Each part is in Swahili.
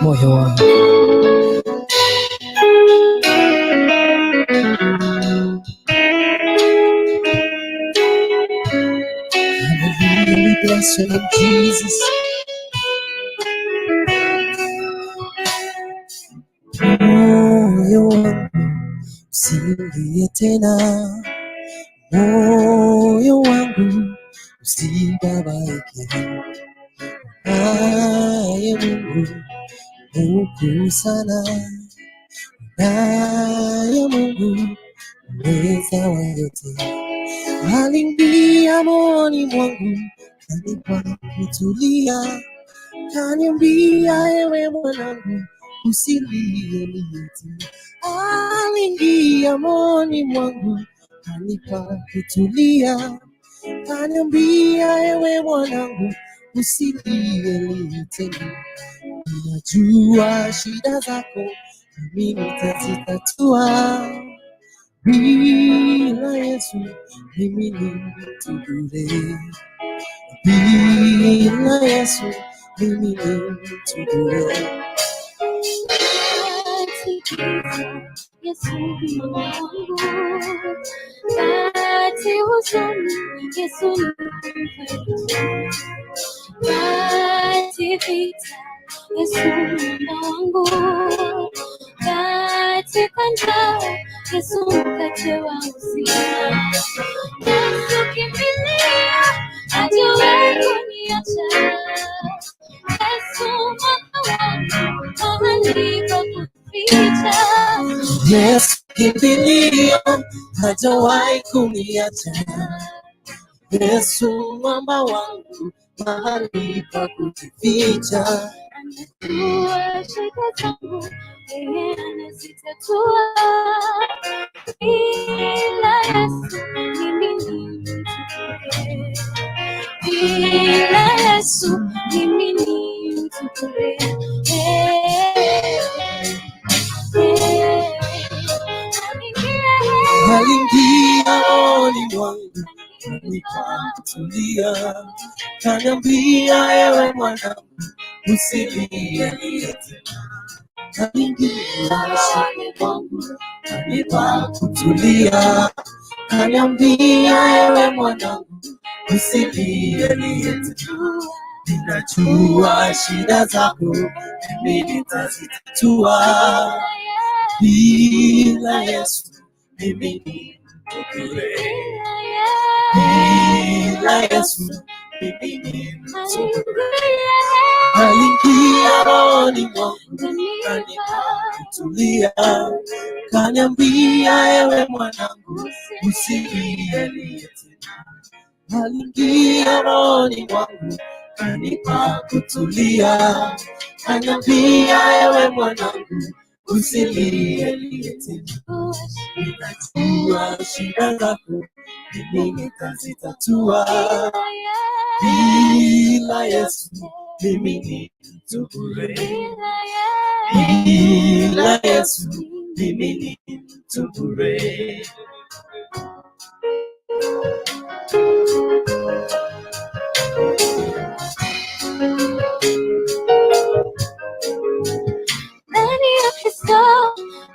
moyo wangu we bless your name, Jesus. Moyo wangu usilie tena, moyo wangu usibabaike. Naye Mungu mkuu sana, naye Mungu mweza wa yote. Aliingia moyoni mwangu, kanipa kutulia, kaniambia ewe mwanangu usilie niite. Aliingia moyoni mwangu, kanipa kutulia, kaniambia ewe mwanangu usilie niite. Ninajua shida zako, mimi nitazitatua. Bila Yesu mimi ni mtu bure. Bila Yesu mimi ni mtu bure. Yesu ni wangu, kati huzuni Yesu ni mfariji, kati vita Yesu ni wangu, katika njaa Yesu mkate wa uzima. Yesu kimbilia, hajawahi kuniacha. Yesu mwanga wangu, mahali pa kuficha. Yesu kimbilia, hajawahi kuniacha. Yesu mwamba wangu, mahali pa kujificha. Anajua shida zangu, yeye anazitatua. Bila Yesu mimi ni mtu bure. Bila Yesu mimi ni mtu bure. Aliingia moyoni mwangu, kanipa kutulia, kaniambia ewe mwanangu usilie niite. Aliingia moyoni mwangu, kanipa kutulia, kaniambia ewe mwanangu usilie niite. Ninajua shida zako, mimi nitazitatua. Bila Yesu mimi ni mtu bure. Bila Yesu mimi ni mtu bure. Aliingia moyoni mwangu, kanipa kutulia, kaniambia ewe mwanangu usilie niite. Aliingia moyoni mwangu, kanipa kutulia, kaniambia ewe mwanangu usilie niite. Ninajua shida zako, mimi nitazitatua. Bila Yesu mimi ni mtu bure. Bila Yesu mimi ni mtu bure. Ndani ya Kristo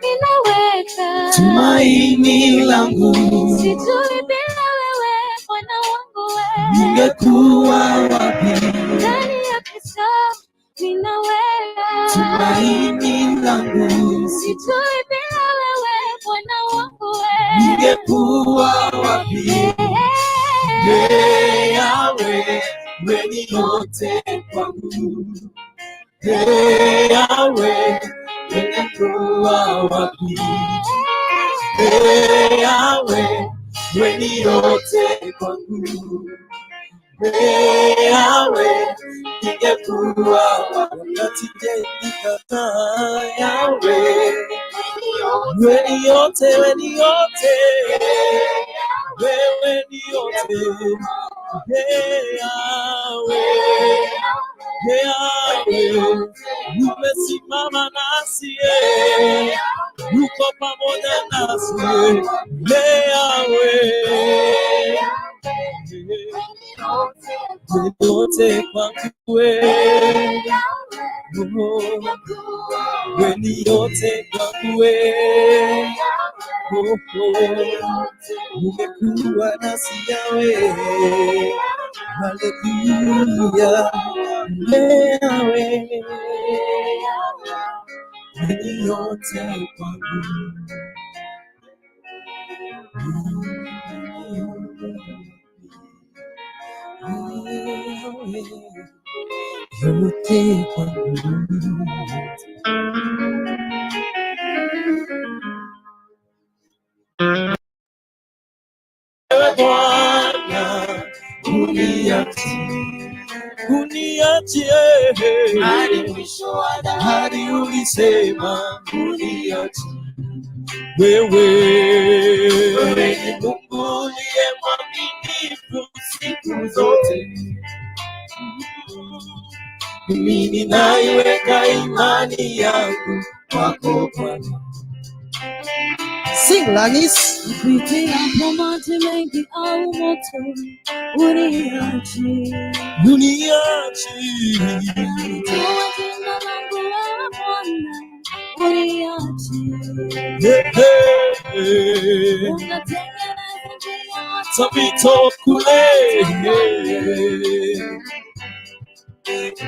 ninaweka tumaini langu. Sijui bila wewe Bwana wangu wewe ningekuwa wapi. Ndani ya Kristo ninaweka tumaini langu. Sijui bila wewe Bwana wangu wewe ningekuwa wapi. Yawe wewe yote kwangu. Yawe ningekuwa wapi. Yawe wewe yote kwangu. Yawe ningekuwa wapi. Nikataa Yawe wewe yote, wewe yote, wewe yote. Yawe Yawe umesimama nasi. uko pamoja nasi, Yahweh. Yote kwangu wewe, weni yote kwangu wewe, umekuwa nasi Yahweh, haleluya, Yahweh, weni yote kwangu. Yote kwangu. Bwana uniachie hadi mwisho wa dahari, ulisema uniachie. Wewe ni Mungu uliye mwaminifu siku zote, mimi ninaiweka imani yangu kwako Bwana. Sing Lanis. Kupitia maji mengi au moto, uniachi. Toa jina langu wewe Bwana, uniachi. Unatengeneza njia tapito kule.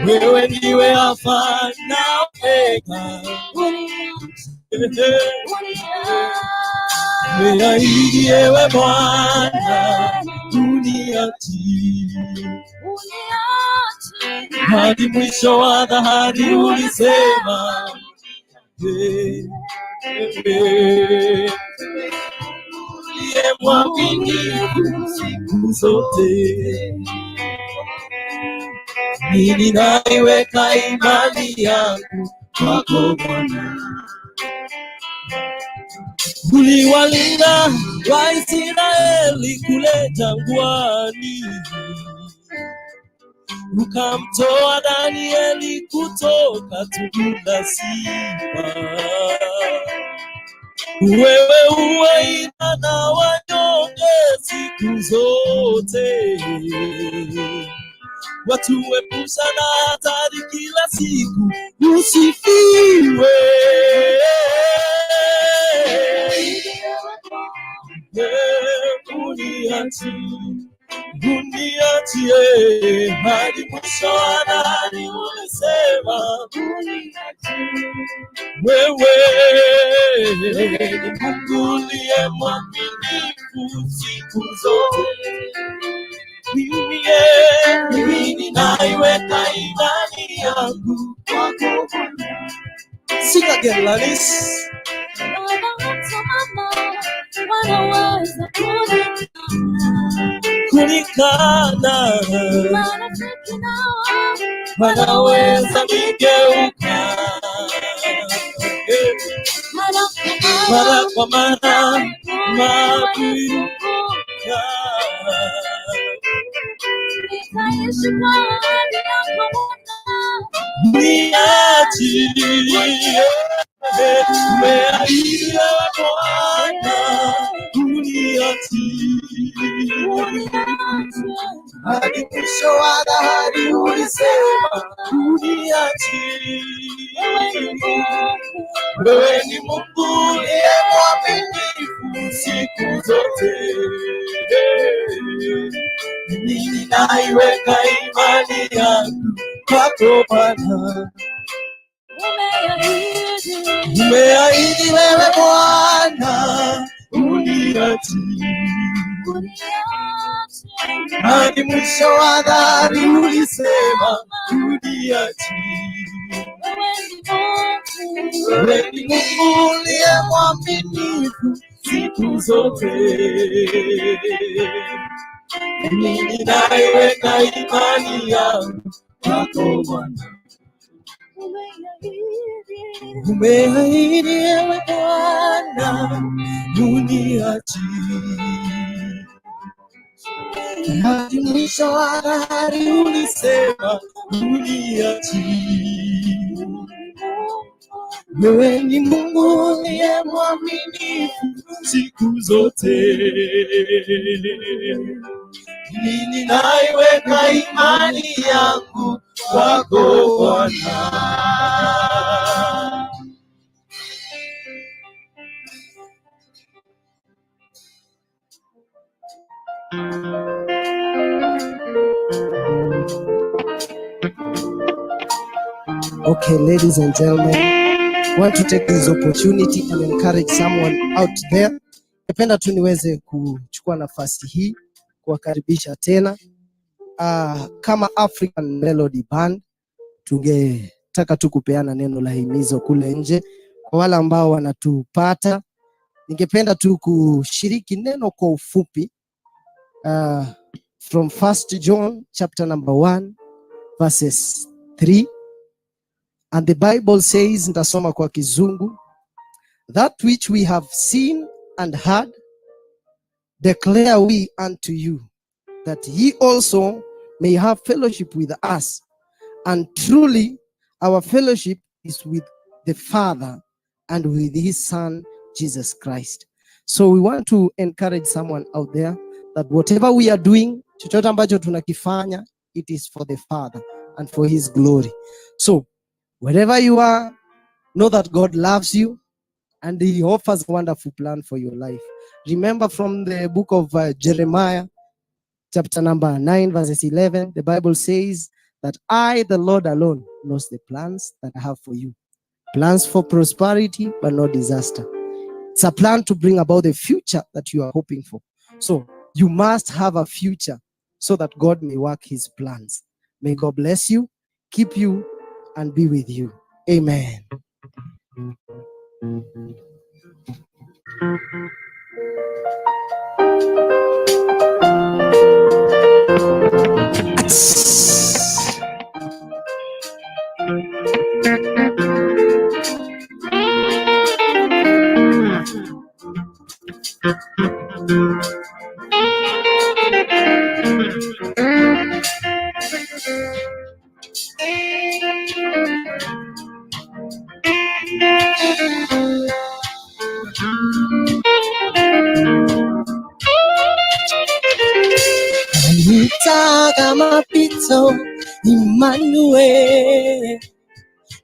Wewe ndiwe Alfa na Omega, umeahidi ewe Bwana, uniachi hadi mwisho wa dahari, ulisema uliye mwaminifu siku zote, mimi naiweka imani yangu kwako Bwana. Uliwalinda Waisraeli kule jangwani, ukamtoa Danieli kutoka tundu la simba. Wewe uwalinda na wanyonge siku zote, watuepusha na hatari kila siku, usifiwe. Uniachie hadi mwisho wa dahari, ulisema wewe ni Mungu uliye mwaminifu siku zote, mimi ninaiweka imani yangu kwako. Sing again, Lanis. Wanaweza kunikana, wanaweza nigeuka mara kwa mara, mabuka niachilie. Umeahidi ewe Bwana, uniachi hadi mwisho wa dahari, ulisema uniachi. Wewe ni Mungu uliye mwaminifu siku zote, mimi naiweka imani yangu kwako Bwana. Umeahidi wewe Bwana, uniachi hadi mwisho wa dahari, ulisema uniachi. Wewe ni Mungu uliye mwaminifu siku zote, mimi naiweka imani yangu kwako Bwana. Umeahidi ewe Bwana, uniachi hadi mwisho wa dahari, ulisema uniachi. wewe ni Mungu uliye mwaminifu siku zote. Mimi naiweka imani yangu kwako Bwana. Okay, ladies and gentlemen, I want to take this opportunity and encourage someone out there. Napenda tu niweze kuchukua nafasi hii kuwakaribisha tena kama African Melody Band. Tungetaka tu kupeana neno la himizo kule nje kwa wale ambao wanatupata. Ningependa tu kushiriki neno kwa ufupi from 1 John chapter number 1 verses 3. And the Bible says, nitasoma kwa Kizungu, that which we have seen and heard declare we unto you, that ye also may have fellowship with us. And truly our fellowship is with the Father and with his Son Jesus Christ. So we want to encourage someone out there that whatever we are doing, chochote ambacho tunakifanya, it is for the Father and for his glory. So wherever you are, know that God loves you and he offers a wonderful plan for your life. Remember from the book of Jeremiah, chapter number 9, verses 11, the Bible says that I, the Lord alone, knows the plans that I have for you. Plans for prosperity, but not disaster. It's a plan to bring about the future that you are hoping for. So you must have a future so that God may work his plans. May God bless you, keep you, and be with you. Amen. Mamita mapito Emmanuel,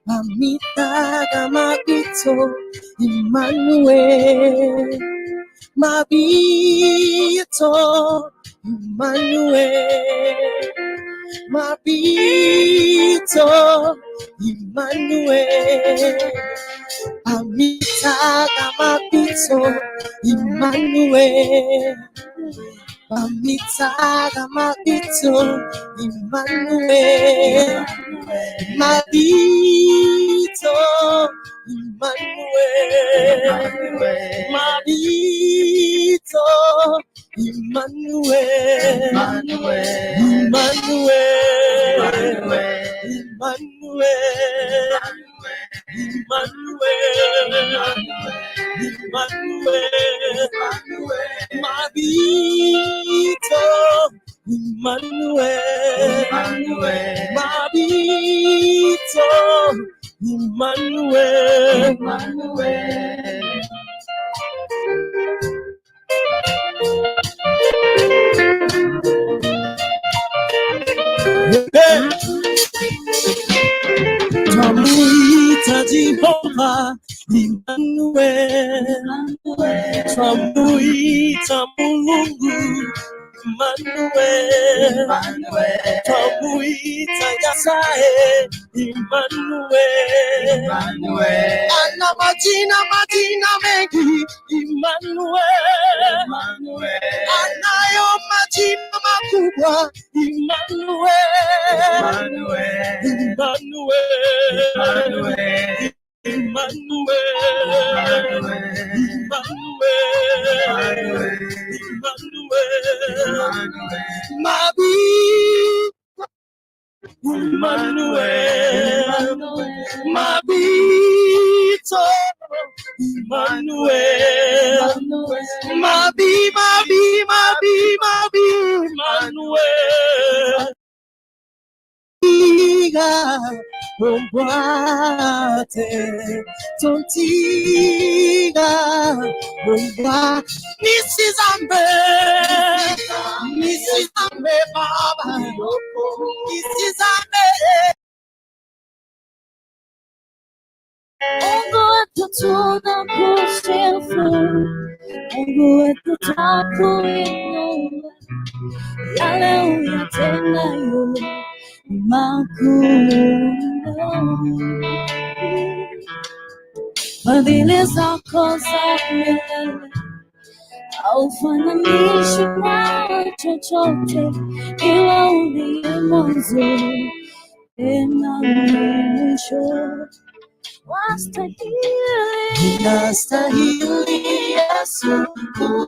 mamita mapito Emmanuel, mabito Emmanuel, mabito Emmanuel, mamita mapito Emmanuel. Mamita mabito Emmanuel, mabito Emmanuel, mabito Emmanuel, mabito Emmanuel, mabito Emmanuel. Twamuita Jehova Emmanuel, twamuita Mungu Emmanuel, twamuita Yasae Emmanuel, ana majina mengi Emmanuel, anayo majina makubwa Emmanuel, mabito Emmanuel, Emmanuel. Iga ombwate tontiga Rumba Nisizambe Baba Nisizambe Mungu wetu tunakusifu, Mungu wetu twakuinua, yale uyatendayo ni makuu mno. Fadhili zako za milele haufananishwi na chochote, ila uliye mwanzo tena mwisho. Unastahili Yesu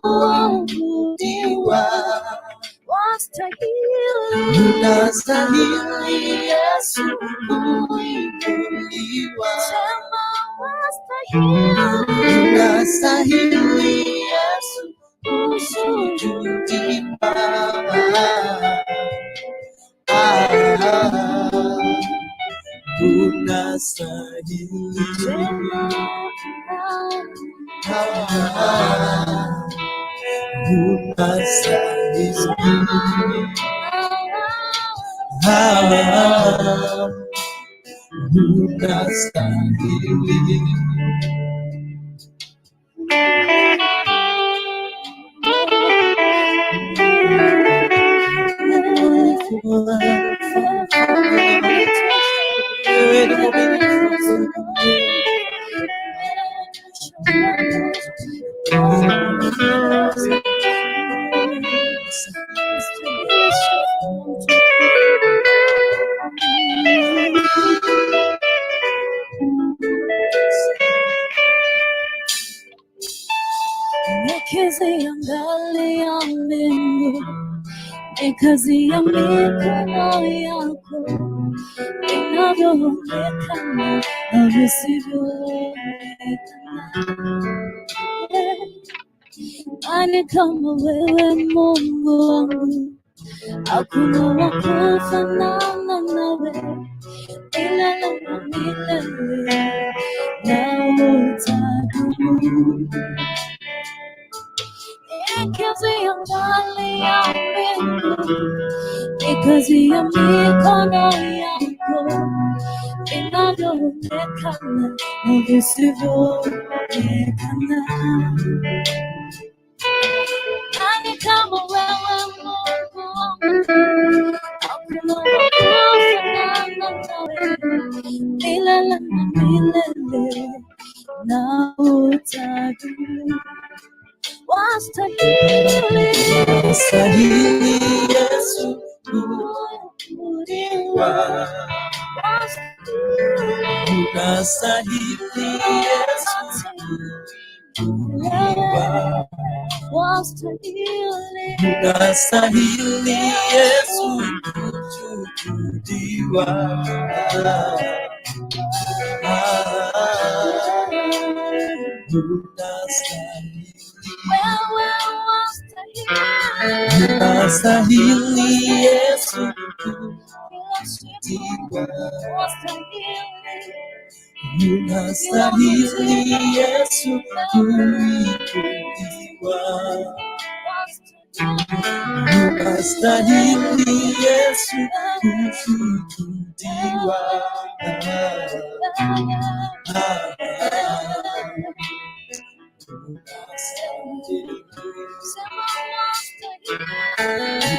kuabudiwa, unastahili Yesu kuinuliwa, unastahili Yesu kusujudiwa. Unastahili, Nikiziangalia mbingu, nikazia mikono yako, inavyoonekana na visivyoonekana. Nani kama wewe Mungu wangu, hakuna wa kufanana nawe, milele na milele na utadumu. Nikiziangalia mbingu, nikazia mikono yako, inavyoonekana na visivyoonekana. Nani kama wewe Mungu wangu, hakuna wa kufanana nawe, milele na milele na utadumu. unastahili Yesu kuabudiwa, unastahili Yesu kuabudiwa, unastahili Yesu kuabudiwa. Unastahili Yesu kuabudiwa, unastahili Yesu kuabudiwa, unastahili Yesu kuabudiwa.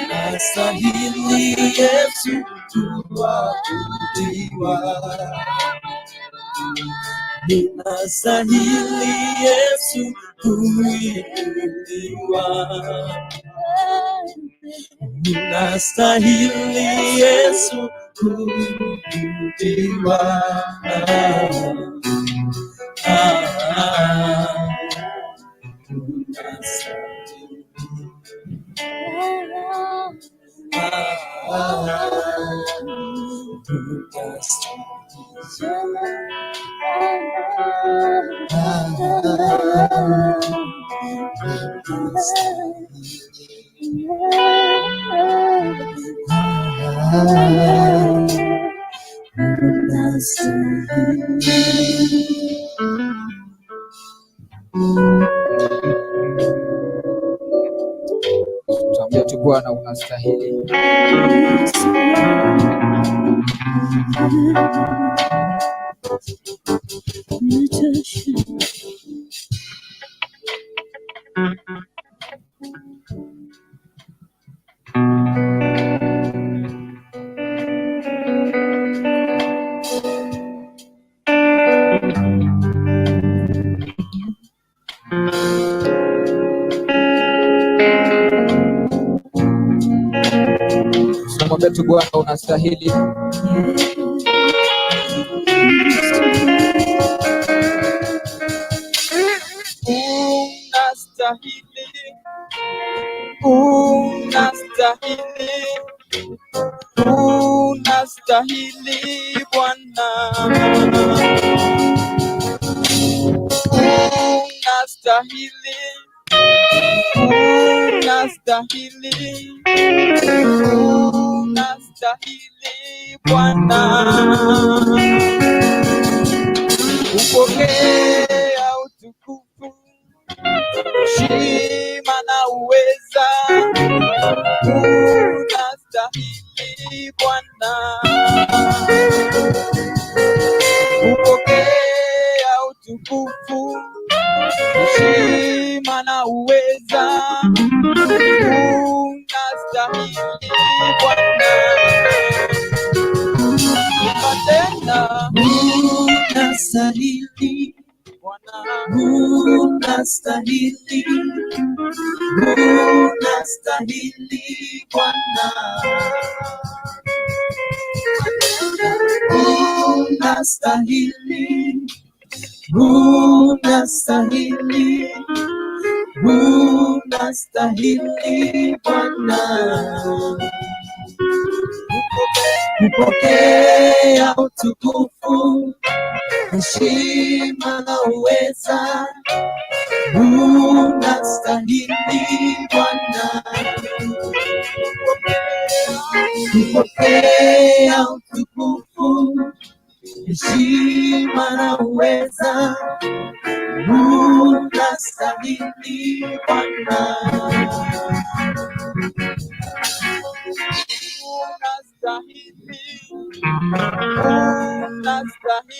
Unastahili Yesu kuabudiwa, unastahili Yesu kuinuliwa, unastahili Yesu kuabudiwa. Bwana unastahili. Tunamwambia tu Bwana unastahili. Unastahili, unastahili Bwana, unastahili, unastahili, unastahili Bwana, upokea utukufu, heshima na uweza. Unastahili Bwana, upokea utukufu, heshima na uweza. Unastahili Bwana, tena unastahili Bwana, unastahili, unastahili Bwana, unastahili, unastahili, unastahili Bwana, upokea utukufu, heshima na uweza. Unastahili Bwana, upokea utukufu, heshima na uweza. Unastahili Bwana, unastahili, unastahili,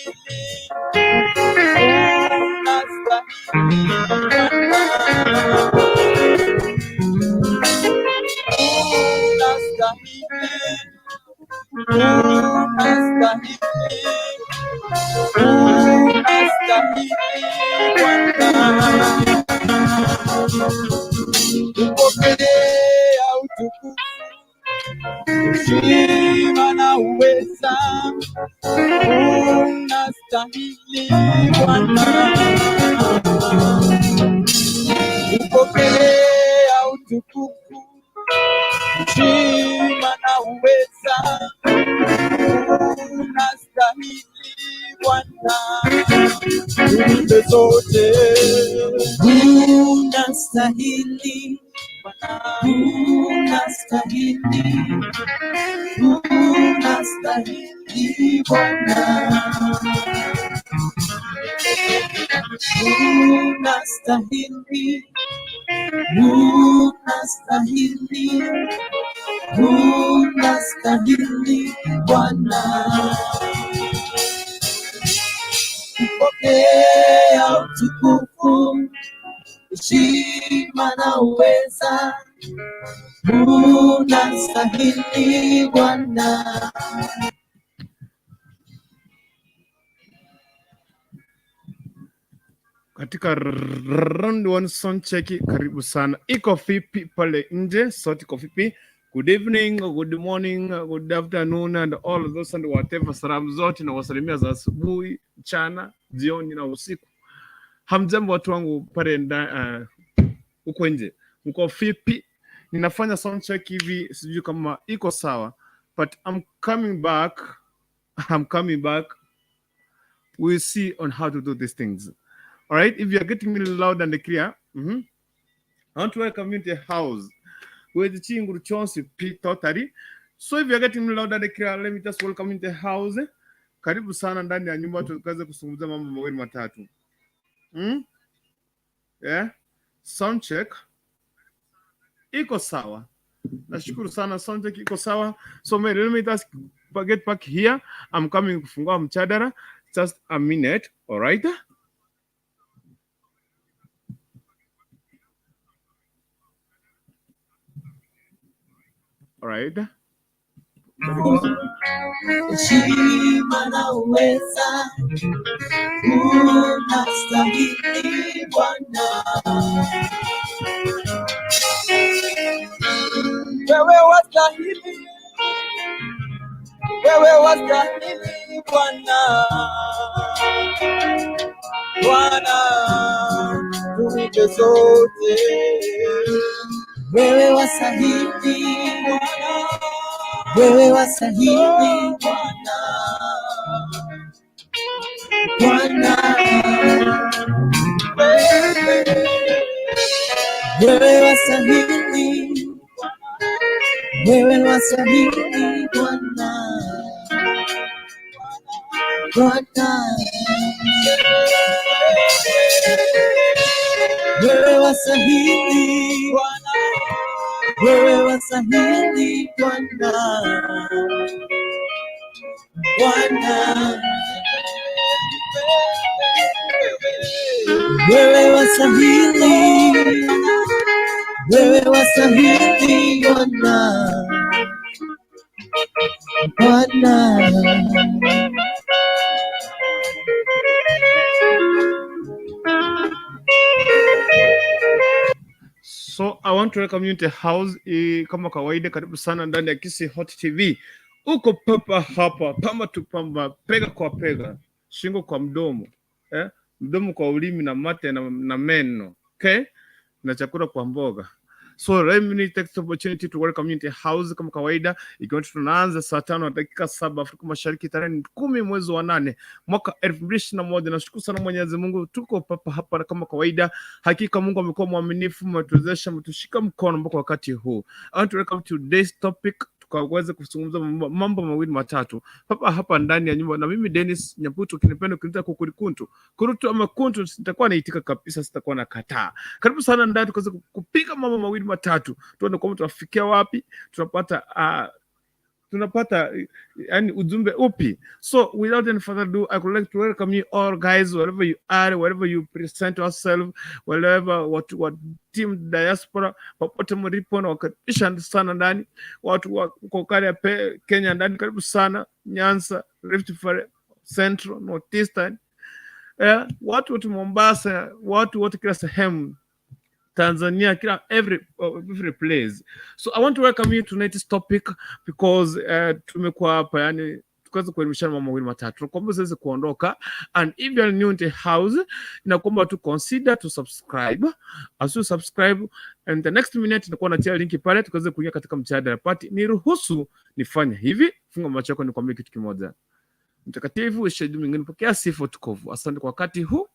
upokea utukufu, heshima na uweza. Unastahili Bwana, upokea utukufu, heshima na uweza. Unastahili Bwana, tuimbe zote. Unastahili Bwana, unastahili, unastahili Bwana, unastahili, unastahili, unastahili Bwana, upokea utukufu, heshima na uweza. Unastahili Bwana. Katika round one sound check, karibu sana. Iko vipi pale nje? Sauti iko vipi? Good evening, good morning, good afternoon and all of those and whatever. Salamu zote na wasalimia za asubuhi, mchana, jioni na usiku. Hamjambo watu wangu pale huko nje. Mko vipi? Ninafanya sound check hivi, sijui kama iko sawa, but I'm coming back. We'll see on how to do these things. All right, if you are getting me loud and clear, I want to welcome you to the house with Chinguru Chonsi P totally. So if you are getting me loud and clear, let me just welcome you to the house. Karibu sana ndani ya nyumba tukaweza kuzungumza mambo mawili matatu. Yeah, sound check. Iko sawa. Nashukuru sana, sound check iko sawa. So let me just get back here. I'm coming kufungua mchadara. Just a minute, all right? All right. Heshima na uweza unastahili Bwana. Wewe wastahili, wewe wastahili Bwana. Bwana, tuwike zote. Wewe wastahili Bwana, wewe wastahili Bwana. Bwana, wewe wastahili, wewe wastahili Bwana. Bwana, wewe wastahili Bwana, wewe wastahili Bwana. Bwana, wewe wastahili, wewe wastahili Bwana. Bwana, So I want to welcome you to house kama kawaida, karibu sana ndani ya Kisi Hot TV. Uko papa hapa, pamba tu pamba, pega kwa pega, shingo kwa mdomo, mdomo kwa ulimi na mate na meno, okay? Na chakula kwa mboga. So let me take this opportunity to welcome you to house kama kawaida, ikiwa tunaanza saa 5:07 Afrika Mashariki, tarehe 10 mwezi wa 8 mwaka 2021. Nashukuru sana Mwenyezi Mungu, tuko papa hapa kama kawaida. Hakika Mungu amekuwa mwaminifu, mtuwezesha, mtushika mkono mpaka wakati huu. I want to welcome to today's topic, tukaweza kuzungumza mambo mawili matatu papa hapa ndani ya nyumba, na mimi Dennis Nyaputo, kinipenda kuniita Kukurikuntu kurutu ama kuntu, sitakuwa naitika kabisa, sitakuwa na kataa. Karibu sana ndani tukaweza kupiga mambo mawili matatu, tuone kwamba tunafikia wapi, tunapata yani ujumbe upi. So without any further ado, I would like to welcome you all guys, wherever you are, wherever you present yourself, wherever what team diaspora, popote mlipo, na wakaribisha sana ndani. Watu wa kokari Kenya ndani, karibu sana. Nyanza, Rift Valley, Central, Northeastern, watu Mombasa, watu kila sehemu Tanzania, every place. So I want to welcome you to tonight's topic because tumekuwa hapa yani tukaweza kuelimishana mambo mawili matatu, kwamba sasa kuondoka. And if you are new to the house, inakuomba tu consider to subscribe. As you subscribe, and the next minute inakuwa natia linki pale, tukaweza kuingia katika mjadala party. Niruhusu nifanye hivi, funga macho yako nikwambie kitu kimoja. Mtakatifu shahidi mwingine, pokea sifa tukufu. Asante kwa wakati huu,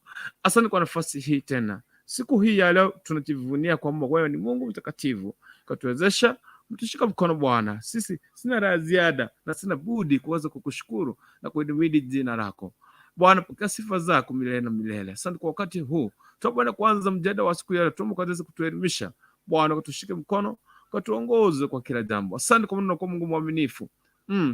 asante kwa nafasi hii tena. Siku hii ya leo tunajivunia kwamba wewe ni Mungu mtakatifu, katuwezesha, mtushika mkono Bwana. Sisi sina la ziada na sina budi kuweza kukushukuru na kuidhimidi jina lako Bwana. Pokea sifa zako milele na milele. Asante kwa wakati huu, tunapoenda kuanza mjadala wa siku ya leo, tuombe ukaweze kutuelimisha Bwana, kutushike mkono, katuongoze kwa kila jambo. Asante kwa maana kwa Mungu mwaminifu.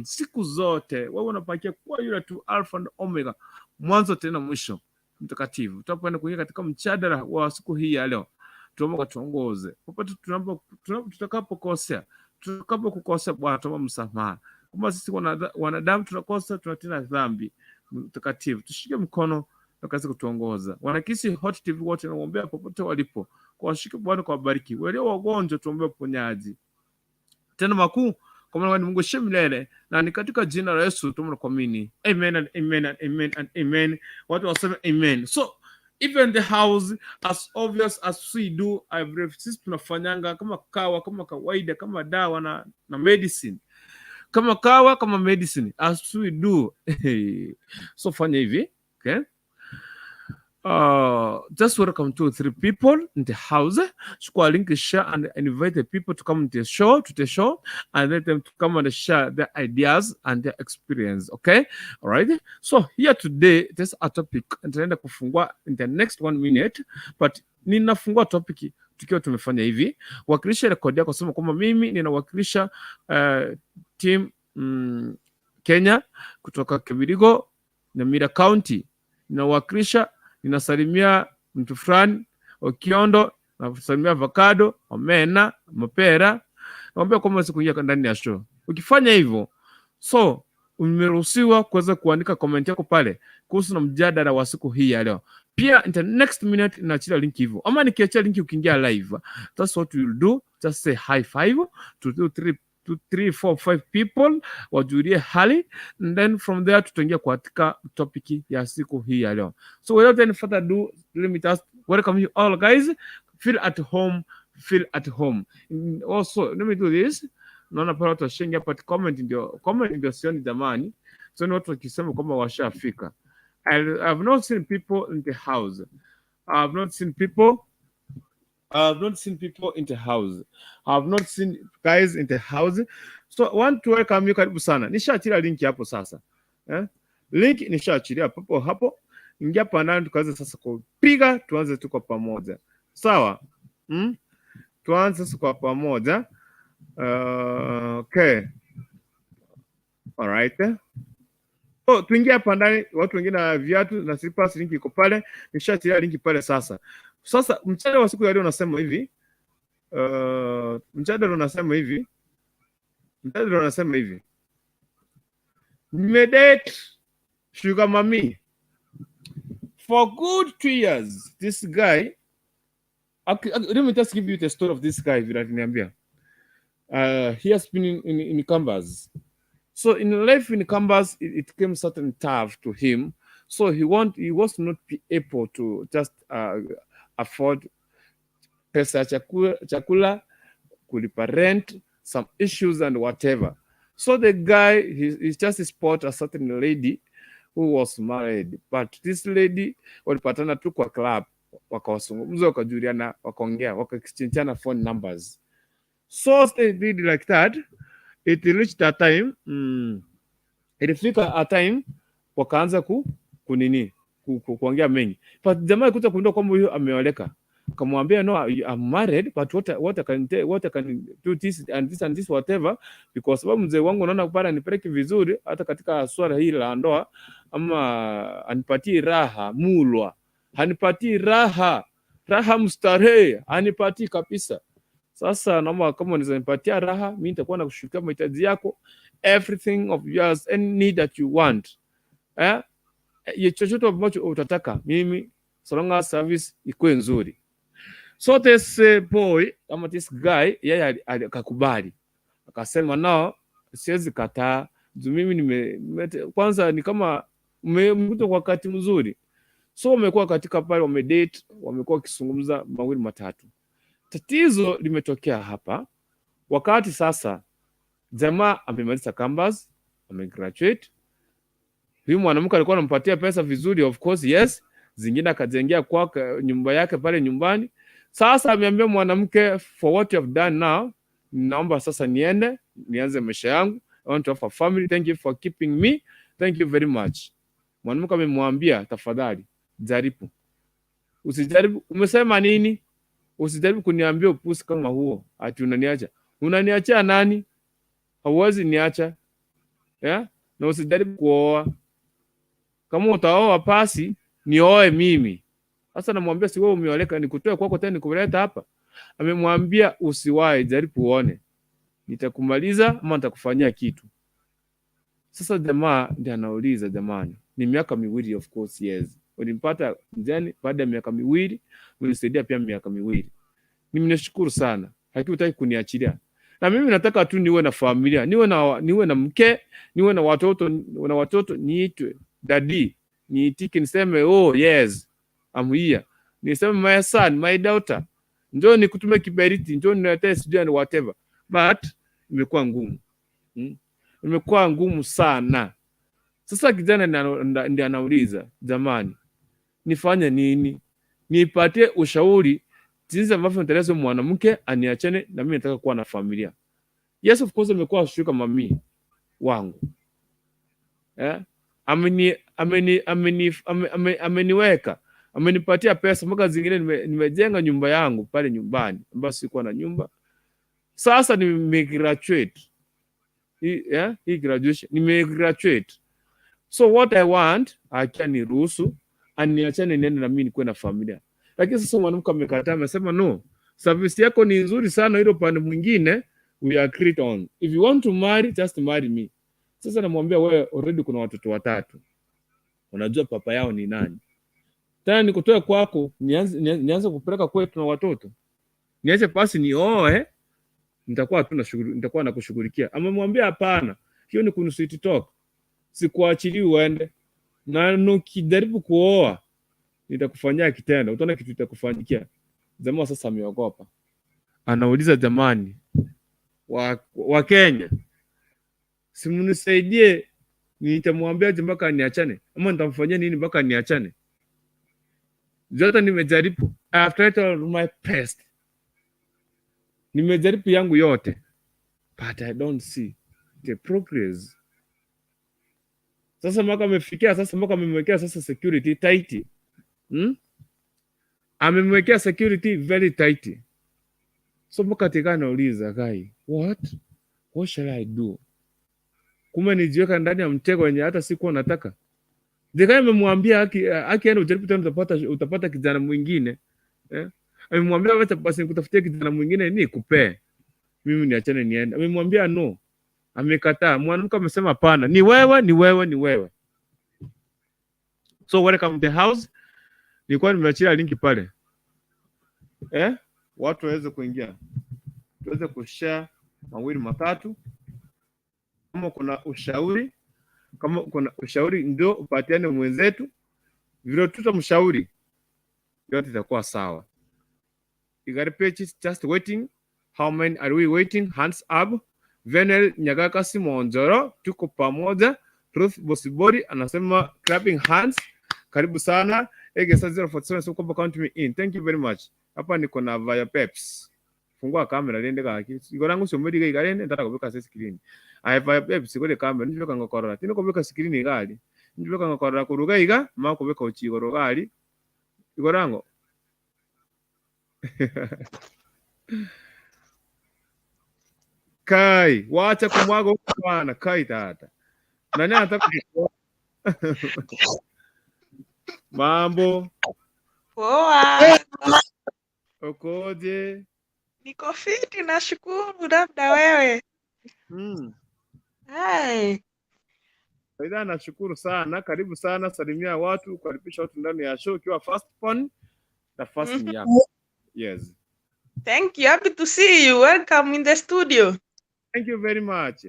Siku zote wewe unapakia kwa yule tu Alpha and Omega, mwanzo tena mwisho. Mtakatifu, tutakwenda kuingia katika mjadala wa siku hii ya leo. Tuombe tuongoze popote tutakapokosea, tutakapokukosea Bwana, tuombe msamaha. Kama sisi wanadamu tunakosa, tunatenda dhambi. Mtakatifu, tushike mkono na kazi kutuongoza. Wanakisi Hot TV wote naomba popote walipo, kwa shike Bwana, kwa bariki wale wagonjwa, tuombe uponyaji tena makuu, kwa maana ni Mungu shemilele, na ni katika jina la Yesu tunakuamini. Amen and amen and amen and amen. Watu waseme amen. So even the house, as obvious as we do, I believe sisi tunafanyanga kama kawa, kama kawaida, kama dawa na medicine, kama kawa, kama medicine, as we do. So fanya hivi, okay? Just welcome 2 or 3 people in the house. Chukua link, share and invite the people to come to the show, and let them to come and share their ideas and their experience. Okay, all right. So here today, there's a topic, and tunaenda kufungua in the next 1 minute, but ninafungua topic tukiwa tumefanya hivi, wakilisha rekodi yako, sema kwamba mimi ninawakilisha team Kenya kutoka Kibirigo na Mira County, ninawakilisha, ninasalimia mtu fulani Okiondo, nasalimia avocado, omena, mapera, naomba kwamba sikuingia ndani ya show. Ukifanya hivyo, so umeruhusiwa kuweza kuandika comment yako pale kuhusu na mjadala wa siku hii ya leo. Pia in the next minute naachia link hivyo, ama nikiachia link ukiingia live, that's what we'll do. Just say high five to 2 3 4 5 people wajulie hali, and then from there tutaingia katika topic ya siku hii ya leo. So without any further ado, let me just welcome you all guys. Feel at home, feel at home. Also let me do this. Naona pale watu washengi hapa, comment ndio sioni jamani. So ni watu wakisema kwamba washafika. I've not seen people in the house. I've not seen people in the house. I've not seen guys in the house. So I want to welcome you, karibu sana. Nishaachilia link hapo sasa. Link nishaachilia hapo. Ingia hapa ndani tukaanze sasa kupiga, tuanze tuko pamoja. Sawa? Tuanze sasa kwa pamoja. Okay. All right. So tuingia hapa ndani, watu wengine na viatu na slippers, link iko pale. Nishaachilia link pale sasa. Sasa mchana wa siku ya leo unasema hivi. Mchana unasema hivi. Nimedate sugar mommy for good 2 years. This guy, let me just give you the story of this guy vile aliniambia. He has been in Cambas. So in life in Cambas, it came certain tough to him. So he was not able to just afford pesa chakula, kulipa rent, some issues and whatever. So the guy, he just spot a certain lady who was married, but this lady walipatana tu kwa club, wakawazungumza, wakajuliana, wakaongea, wakaexchangeana phone numbers. So they did like that. It reached that time, ilifika a time wakaanza kuongea mengi. But jamaa alikuja kugundua kwamba huyo ameoleka. Akamwambia, no, I'm married, but what I can do this and this whatever, because sababu mzee wangu naona kupata nipeleke vizuri hata katika swala hili la ndoa, ama anipatie raha mulwa, hanipatie raha mstarehe, hanipatie kabisa. Sasa naomba kama unaweza raha, mimi nitakuwa na kushughulikia mahitaji yako, everything of yours, any need that you want. Chochote ambacho utataka, mimi so long as service ikuwe nzuri. So this boy, ama this guy, yeye akakubali. Akasema no, siwezi kataa. Mimi kwanza ni kama mmekuta kwa wakati mzuri. So wamekuwa katika pale, wamedate, wamekuwa kisungumza mawili matatu. Tatizo limetokea hapa wakati sasa jamaa amemaliza campus, amegraduate. Huyu mwanamke alikuwa anampatia pesa vizuri, of course, yes. Zingine akajengea kwa nyumba yake pale nyumbani. Sasa ameambia mwanamke, for what you have done now, naomba sasa nianze maisha yangu. I want to have a family. Thank you for keeping me. Thank you very much. Mwanamke amemwambia, tafadhali jaribu. Usijaribu. Umesema nini? Usijaribu kuniambia upusi kama huo. Ati unaniacha. Unaniacha nani? Hauwezi niacha. Na usijaribu kuoa. Kama utaoa pasi, nioe mimi. Sasa namwambia, si wewe umeoleka, nikutoe kwako tena nikuleta hapa. Amemwambia usiwahi, jaribu uone. Nitakumaliza ama nitakufanyia kitu. Sasa jamaa ndiye anauliza, jamani, ni miaka miwili, of course, yes. Ulimpata mjane baada ya miaka miwili, ulisaidia pia miaka miwili. Nimeshukuru sana. Hakutaki kuniachilia. Na mimi nataka tu niwe na familia, niwe na mke, niwe na watoto, niitwe daddy, niitike niseme, oh yes, I'm here. Niseme my son, my daughter. Njoo nikutume kiberiti, njoo niletee student whatever. But imekuwa ngumu. Imekuwa ngumu sana. Sasa kijana ndiye anauliza, jamani, nifanye nini? Nipatie ushauri jinsi ambavyo niteleze mwanamke aniachane na mimi nataka kuwa na familia. Yes, of course, amekuwa shuka mami wangu. Ameniweka amenipatia pesa mpaka zingine nimejenga nyumba yangu pale nyumbani ambayo sikuwa na nyumba. Sasa nimegraduate. Hii graduation nimegraduate. So what I want, acha niruhusu aniachane niende na mimi nikuwe na familia. Lakini sasa mwanamke amekataa, amesema no, service yako ni nzuri sana, hilo pande mwingine we agree on. If you want to marry, just marry me. Sasa namwambia wewe already kuna watoto 3. Unajua papa yao ni nani? Tena nikutoe kwako nianze kupeleka kwetu na watoto. Niache pasi nioe, nitakuwa nakushughulikia. Amemwambia hapana. Hiyo ni kunusuiti talk. Sikuachili uende. Na nukijaribu kuoa nitakufanyia kitendo. Utaona kitu kitakufanyikia. Jamaa sasa ameogopa. Anauliza jamani wa Kenya, simunisaidie nitamwambia mpaka niachane ama nitamfanyia nini mpaka niachane? Zote nimejaribu. I have tried all my best. Nimejaribu yangu yote. But I don't see the progress. Sasa mpaka amefikia, sasa mpaka amemwekea sasa security tight. Amemwekea security very tight. So mpaka tika nauliza guy, what shall I do? Kuma nijiweka ndani ya mtego wenye hata sikuwa nataka. Deka amemwambia akienda ujaribu tena utapata kijana mwingine. Amemwambia wacha basi nikutafutie kijana mwingine ni kupe. Mimi niachane niende. Amemwambia no. Amekataa. Mwanamke amesema hapana. Ni wewe. So welcome to the house. Nilikuwa nimeachia linki pale. Watu waweze kuingia. Tuweze kushare mawili matatu. Kama kuna ushauri ndio upatiane mwenzetu. Vile tutamshauri yote itakuwa sawa. You got pages just waiting. How many are we waiting? Hands up. Venel Nyagaka Simonjoro, tuko pamoja. Ruth Bosibori anasema clapping hands. Karibu sana. Egesa 047 so kwa count me in. Thank you very much. Hapa niko na via peps. Fungua kamera lende kaki. Iko langu sio mbodi gari ndata kubeka screen. I have via peps iko le kamera ndio kanga korora. Tino kubeka screen gali. Ndio kanga korora kuruga iga ma kubeka uchigoro gali. Iko lango. Kai, wacha kumwaga bwana, kai tata. Nani anataka mambo? Poa. Ukoje? Niko fiti nashukuru, labda wewe. Hai. Aidha nashukuru sana, karibu sana, salimia watu, karibisha watu ndani ya show ukiwa first phone na first ni yako. Yes. Thank you. Happy to see you. Welcome in the studio. Thank you very much.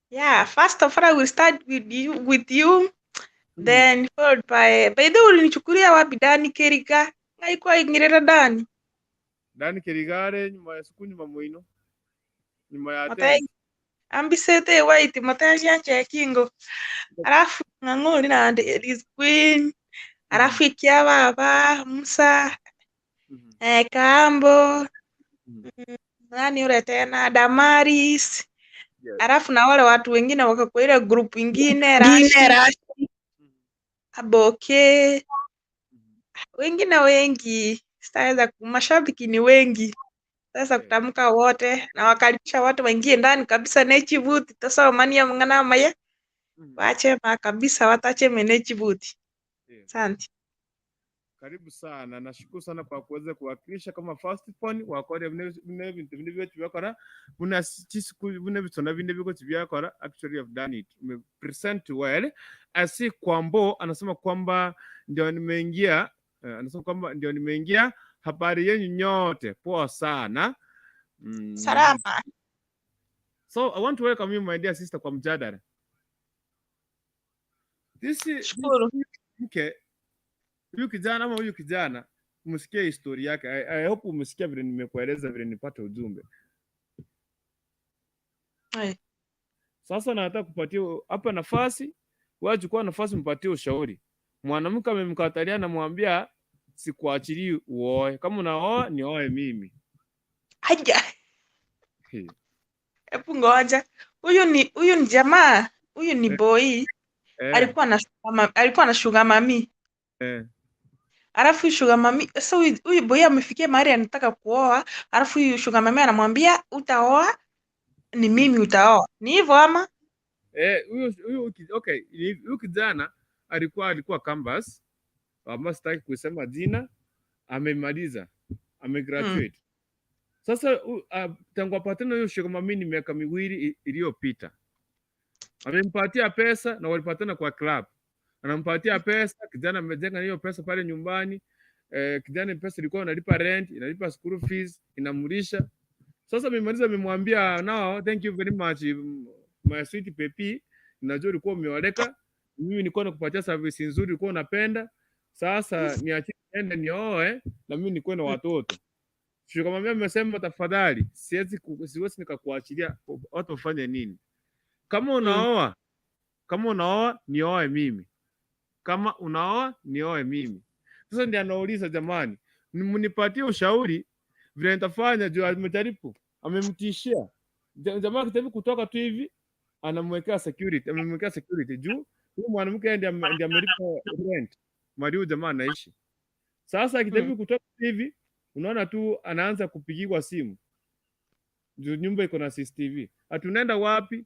Yeah, first of all I will start with you. Then followed by the way ulinichukulia wapi Dani Keriga? Ngaikuwa ingirera Dani. Dani Kerigare nyuma ya siku nyuma mwino. Nyuma ya tena. Ambisete white mataji anje kingo. Alafu ngangoli na Elise Queen. Alafu ikia baba Musa. Kambo. Nani ule tena Damaris. Yes. Alafu na wale watu wengine wakakuwa ile group ingine Rashi. Aboke. Wengine wengi. Sitaweza mashabiki ni wengi. Sasa kutamka wote na wakaribisha watu wengine ndani kabisa Nichibuti. Sasa mania mngana maya. Waache kabisa watache Nichibuti. Asante. Karibu sana. Nashukuru sana kwa kuweza kuwakilisha kama first phone wakore vinevyo vyakora. Una chisiku vinevyo vinde viko vyakora. Actually have done it. Me present well. Asi kwambo anasema kwamba ndio nimeingia. Anasema kwamba ndio nimeingia. Habari yenu nyote. Poa sana. Salama. So I want to welcome you my dear sister kwa mjadala. Shukuru. Huyu kijana ama huyu kijana umesikia historia yake. I hope umesikia vile nimekueleza vile nipata ujumbe. Sasa nataka kupatia hapa nafasi, wewe chukua nafasi mpatie ushauri. Mwanamke amemkatalia na mwambia sikuachilii uoe. Kama unaoa nioe mimi. Aja. Hebu ngoja. Huyu ni jamaa, huyu ni boy. Alikuwa na sugar mami. Alafu sugar mami, sasa huyu boy amefikia mahali anataka kuoa, alafu huyu sugar mami anamwambia utaoa, ni mimi utaoa. Ni hivyo ama? Okay, huyu kijana alikuwa campus, ama sitaki kusema jina, amemaliza, amegraduate. Sasa tangu apatane huyo sugar mami ni miaka miwili iliyopita. Amempatia pesa na walipatana kwa club. Anampatia pesa, kijana amejenga hiyo pesa pale nyumbani. Kijana pesa ilikuwa analipa rent, inalipa school fees, inamlisha. Sasa amemaliza, amemwambia now thank you very much my sweet baby. Najua ulikuwa umeoleka. Mimi nilikuwa nakupatia service nzuri ulikuwa unapenda. Sasa niachie niende nioe na mimi nikuwe na watoto. Sio kama mimi amesema tafadhali, siwezi nikakuachilia watu wafanye nini. Kama unaoa nioe mimi. Kama unaoa nioe mimi. Sasa ndiye anauliza jamani, mnipatie ushauri vile nitafanya juu amejaribu. Amemtishia. Jamaa akitaka kutoka tu hivi anamwekea security, amemwekea security juu huyu mwanamke ndiye amelipa rent. Mali jamaa anaishi. Sasa akitaka kutoka hivi unaona tu anaanza kupigiwa simu. Juu nyumba iko na CCTV. Atunaenda wapi?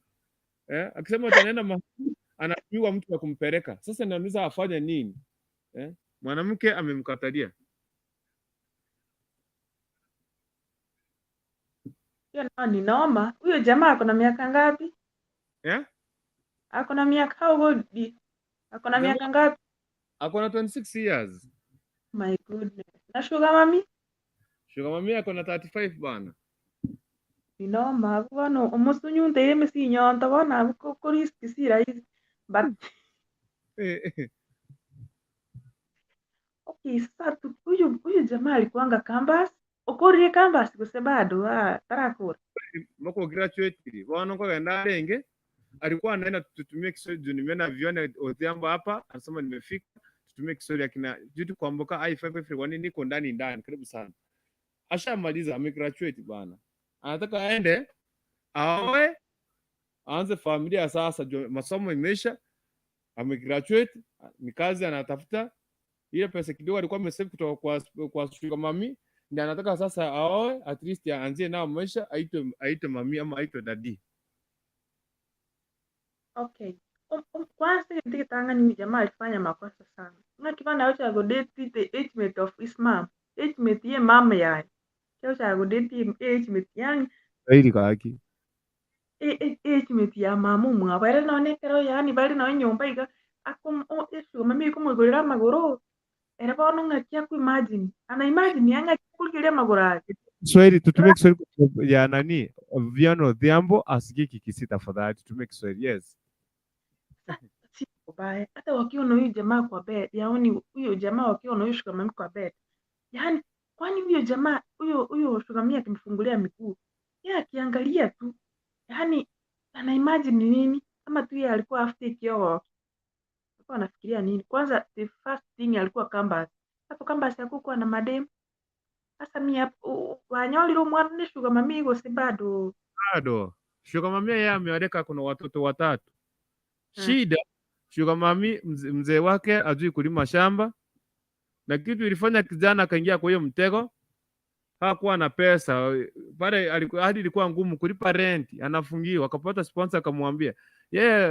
Akisema tunaenda mahali anapigwa mtu wa kumpeleka. Sasa nauliza afanye nini? Mwanamke amemkatalia. Ni noma. Huyo jamaa ako na miaka ngapi? Ako na miaka how old? Ako na miaka ngapi? Ako na 26 years. My goodness. Na sugar mami? Sugar mami ako na 35 bana. Ni noma. Bwana umusunyunte yeme si nyonta bwana ko risk si rahisi. But okay, sasa huyu jamaa alikuanga campus. Okorie campus kuse bado tarakura. Mako graduate bwana kwa ganda renge. Alikuwa anaenda tutumie Kiswahili juu nimeona vione Odhiambo hapa, anasema nimefika tutumie Kiswahili akina jutu kuamboka I5 kwa nini niko ndani karibu sana. Ashamaliza amegraduate bwana. Anataka aende aoe aanze familia sasa juu masomo imeisha. Amegraduate, ni kazi anatafuta. Ile pesa kidogo alikuwa amesave kutoka kwa sugar mami, ndio anataka sasa aoe, at least aanzie nao maisha, aitwe mami ama aitwe daddy. Okay. Kwanza ndio tanga ni jamaa alifanya makosa sana. Na kipanda acha go date the age mate of his mom. Age mate ye mama yake. Acha go date age mate yang. Ili kaki. Age mate ya mamu mwa bare no ne kero yani bare no nyomba iga akum esu mami kumugurira magoro. Era bono ngakia ku imagine. Ana imagine yanga kulgiria magoro yake. Kiswahili tutumie Kiswahili ya nani? Viano Odhiambo asikiki kisita tafadhali tutumie Kiswahili. Yes. Baya hata wakiona huyu jamaa kwa bed, yaani huyo jamaa wakiona huyu sugar mami kwa bed, yaani kwani huyo jamaa huyo sugar mami akimfungulia miguu yeye akiangalia tu, yaani ana imagine nini kama tu yeye alikuwa after kioo, alikuwa anafikiria nini? Kwanza the first thing alikuwa campus, hapo campus hakukuwa na madem. Sasa mimi hapo wanyoli mwana ni sugar mami go si bado sugar mami yeye ameoleka, kuna watoto watatu. Shida sugar mami mzee wake ajui kulima shamba, na kitu ilifanya kijana akaingia kwa hiyo mtego. Hakuwa na pesa pale, hadi ilikuwa ngumu kulipa rent, anafungiwa. Akapata sponsor akamwambia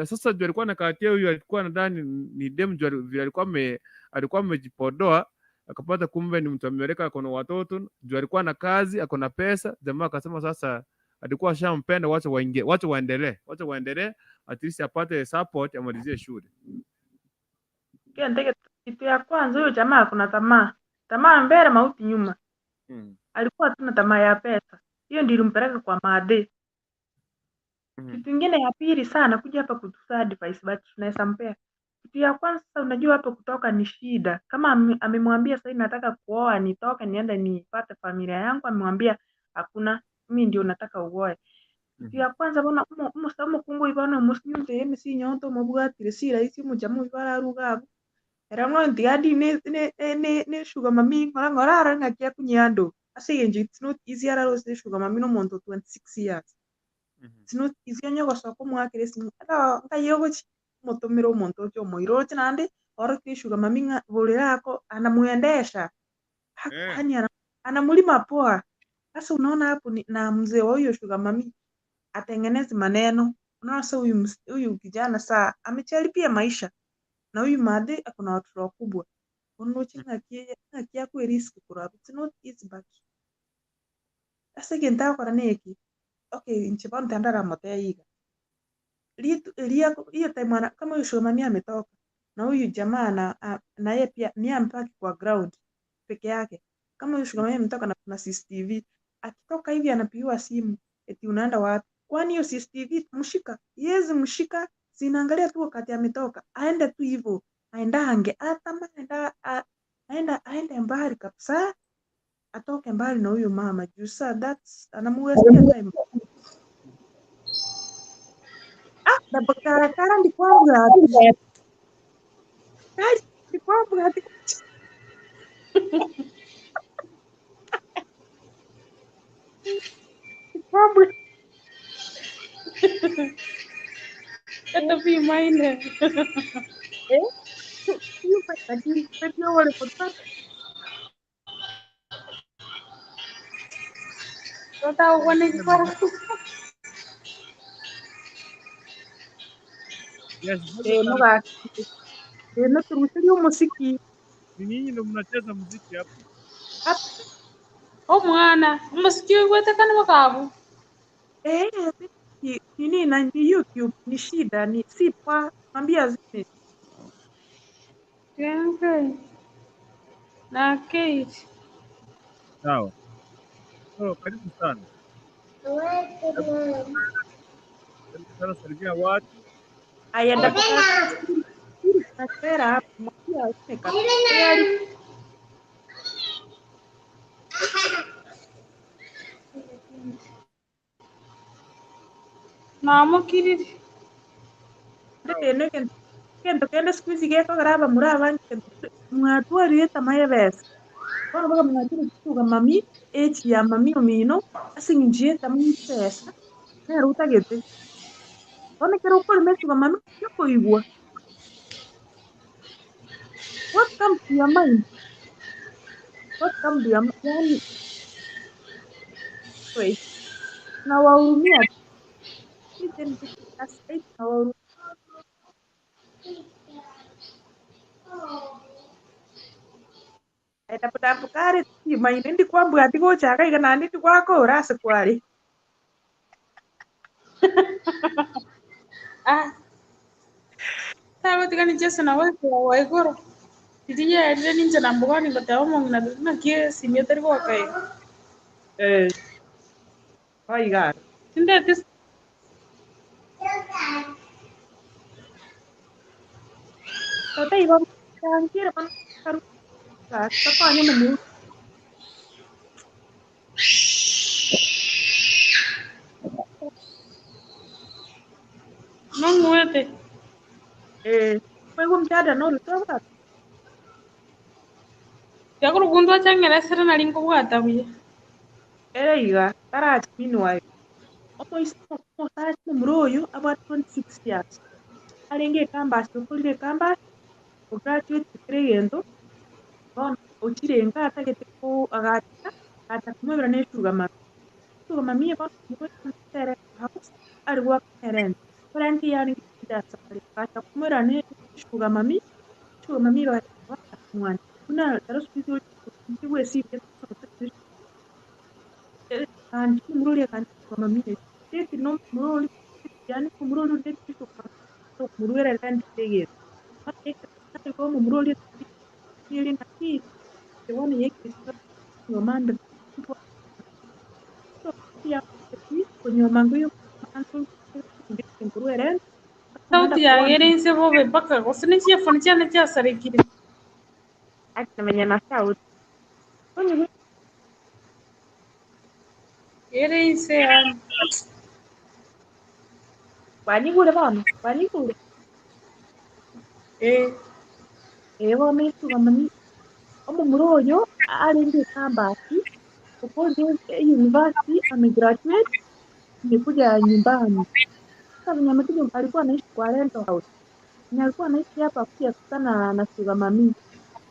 sasa juu alikuwa nakatia huyu, alikuwa nadhani ni dem juu alikuwa amejipodoa. Akapata kumbe ni mtu ameoleka, akona watoto juu alikuwa na kazi, akona pesa. Jamaa akasema sasa alikuwa shampenda, wacha waendelee at least apate support amalizie shule. Kitu ya kwanza huyo jamaa kuna tamaa mbele mauti nyuma. Alikuwa tuna tamaa ya pesa, hiyo ndio ilimpeleka kwa maadhi. Kitu kingine ya pili sana kuja hapa kutusa advice but tunaweza mpea. Kitu ya kwanza unajua hapa kutoka ni shida. Kama amemwambia sasa nataka kuoa nitoke niende nipate familia yangu, amemwambia hakuna, mimi ndio nataka uoe. Kitu ya kwanza bona umusamo kungo ibana umusinyunze yemi si nyonto mubwatire si rahisi mujamu ibara rugabu. Era ngo ndiadi ne sugar mami ngora ngakia kunyando. Asenje it's not easy ara rose sugar mami no monto 26 years. It's not easy nyogo soko mwakire sinu. Ata ngayogo motomero monto cyo moiro chinande oroti sugar mami vuli lako anamuendesha. Eh. Hani anamlima poa. Sasa unaona hapo na mzee wa huyo sugar mami atengeneze maneno. Unaona sasa huyu kijana saa amechalipia maisha. Na huyu madhe akona watoto wakubwa. Unochanga kia kwa risk kuraba. It's not easy but. Sasa kinta kwa neki. Okay, nchipa mtandara moteiga. Hiyo time kama huyu sugar mami ametoka. Na huyu jamaa na yeye pia ni ampaki kwa ground peke yake. Kama huyu sugar mami ametoka na kuna CCTV. Akitoka hivi anapigiwa simu eti unaenda wapi? Kwani hiyo CCTV mshika? Yezi mshika, sinaangalia tu wakati ametoka. Aende tu hivyo. Aendange atama aende mbali kabisa. Atoke mbali na huyo mama. Jusa that's anamuwestia time. Dabakara ndi kwanza. Ndi kwanza. Probably. Kata fi maine. You but you were for that. Tota wane kifara. Yes, No ga. No turusha hiyo muziki. ni nyinyi ndio mnacheza muziki hapo. O mwana, umasikio wetekana makabu. Nini na YouTube ni shida ni si kwa ambia zime. Kenke. Na Kate. Sawa. So, karibu sana. Karibu sana salimia watu. Ayenda pakara na spera hapo mwambia zime kapeli. Namo kiriri. Ndete kendo kenda squeeze geko garaba muraba mwatu arieta mayebes. Kono baga mwatu tuga mami echi ya mami omino asinjie tamu pesa. Na ruta gete. Kono kero kwa metu ga mami yoko igwa. What comes to your mind? What comes to your mind? Yani, wait. Na wahurumia. Na wahurumia. Tapukare maine ndi kwambwa ati gochaka igana ndi kwako rasa kwari. Ah. Tawa tika ni Jesse na wewe wa igoro. Tijia ya ninja na mbogani ngata omo na kie simyeteri kwa kai. Oiga. Tinde tis. Tota iba kankira man karu. Sa kwa nyama mu. Nongo wete. Pego mchada no rutoba. Yakuru gundwa changera sera na linko bwata buye. Iga. Tara minwa. Omo isimo mo sa mroyo about 26 years. Alenge kamba sokulire kamba. Graduate kiregendo. Bon uchirenga atagete ko agata. Atakumwera ne shuga mami. Shuga mami ba mwe tere house. Alwa parent. Parent yani dasari. Atakumwera ne shuga mami. Shuga mami ba mwana. Kuna tarusu bizo ndiwe si and muruli kan mami. Teti no muruli yani muruli de shuga. So muruli ran tege. Ate ko muruli ni na ki. The one yake ngomanda. So pia kwenye mango hiyo mango nguruwe Sauti ya gere inse bobe baka gosene chia foni chia ne chia sarikire. akamenya na sauti kwenye Gere inse an. bani gure bana bani gure bana tuga mami omo muroyo alinde kambati ukoje university amegraduate amekuja nyumbani sasa mwenye amekuja alikuwa anaishi kwa rental house Mwenye alikuwa anaishi hapa pia kutana na sugar mami.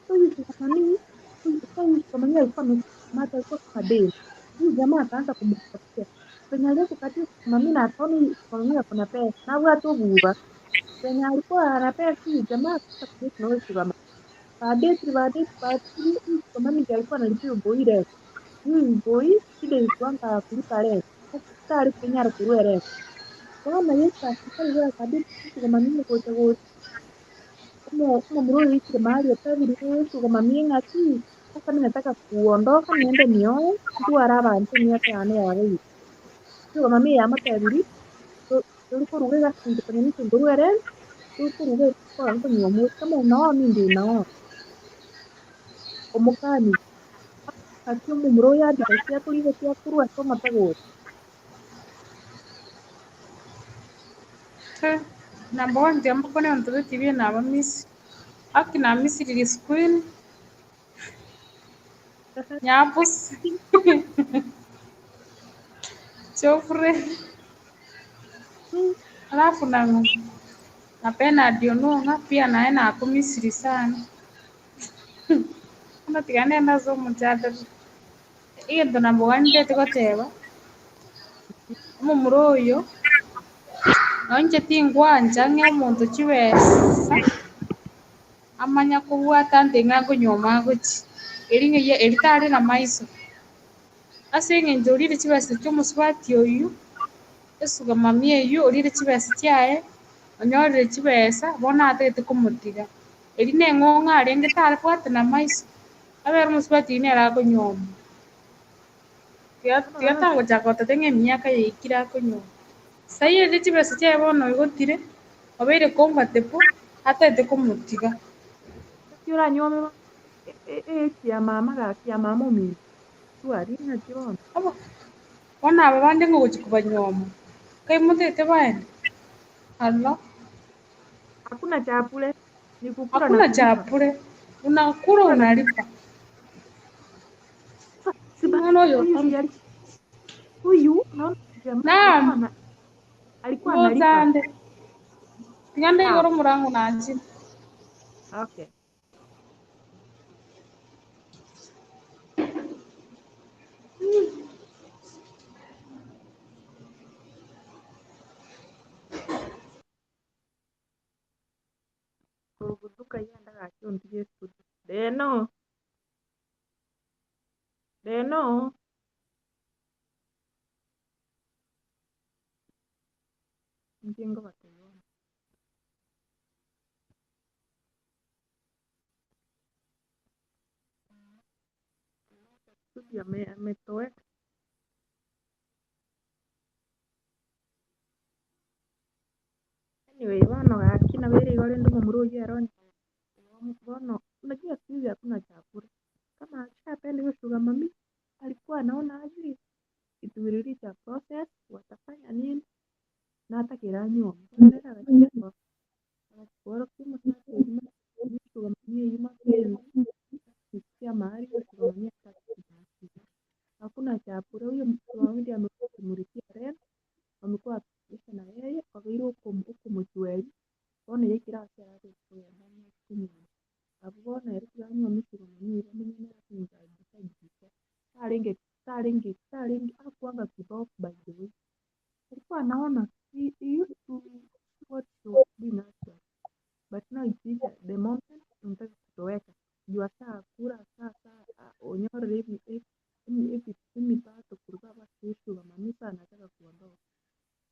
Huyu sugar mami, huyu sugar mami alikuwa amekamata, alikuwa kadem. Huyu jamaa akaanza kumkatia. Penye aliyekukatia sugar mami na akaona huyu sugar mami ako na pesa. Na huwa tu buba. Penye alikuwa anapea huyu jamaa akaanza kudate na huyu sugar mami. Baadaye huyu sugar mami ndiye alikuwa analipia boy rent. Huyu boy shida ilikuwanga kulipa rent. Sasa alipenyara kurue rent. Bwana Yesu asifiwe kabisa sugar mami kote kote. Kama mrudi hiki mahali hapa vile kama mimi ngati sasa mimi nataka kuondoka niende nioe mtu araba nte miaka ya nne ya wewe sio mami ya mata vile tuliko ruga kintu kwenye mtu nguru ere tuliko ruga kwa mtu nyomo kama unaoa mimi ndio unaoa omukani ati mumuro ya dikaitia tulive tia kurwa soma tago Number one, jambo kone ontoto TV na abamisi. Aki na misiri screen. Nyapus. Chofre. Alafu napenda dionunga pia naena ako misiri sana. Kuna tigane nazo mujadala. Iyo ndo number one ndete goteba. Mumuro oyo nonche tingwanja ng'e omonto chiwesa amanya kobwata nte ng'a nkonyoma gochi eri tare na maiso ase eng'encho orire chibesa chia omosubati oyio esuga mami eyio orire chibesa chiaye onyorire chibesa bono atagete komotiga eri na eng'ong'o arenge tare bwate na maiso abere omosubati oyio nere akonyoma tiga tagochaka otete ng'a emiaka yaikire akonyoma sai erire chibesa chiaye bono igotire obeire comfortable atagete komotiga Yura nyome kia mama mimi tuari na jiona abo bono aba bande ngogochi kobanyoma kaimotete baende alo hakuna chakula ni kukula na hakuna cha kulipa bure unakula kukula na unalipa siba mwana oyo huyu si huyu naona jamaa naam alikuwa analipa ngozande tigande igoro sawa murango nachi okay kurugutuka yenda gakiontige studio deno mjengo wataiona studio ametoweka anyway bono gakina bere igore ndo murugi aroni bono unajua siku hizi hakuna chakula kama akishapenda hiyo sugar mami alikuwa anaona aje kitubiriri cha process watafanya nini na hata kiranywa ndio akatia kwa kwa kimu sasa yuma sugar mami yuma pendo kusikia mahali kwa sugar mami hakuna chakula huyo sugar mami ndiye amekuwa kumurikia rent amekuwa akisha na yeye akairo huko mchueli bono yekira cyari ndani ya kimu abona yari kuranywa sugar mami bamenye nakinza gisa Starling hakuanga kibao by the way. Alikuwa anaona he used to what to be natural. But now it is the moment unataka kutoweka. Jua saa kura saa onyore hivi pato kuruka basi sugar mami sana anataka kuondoka.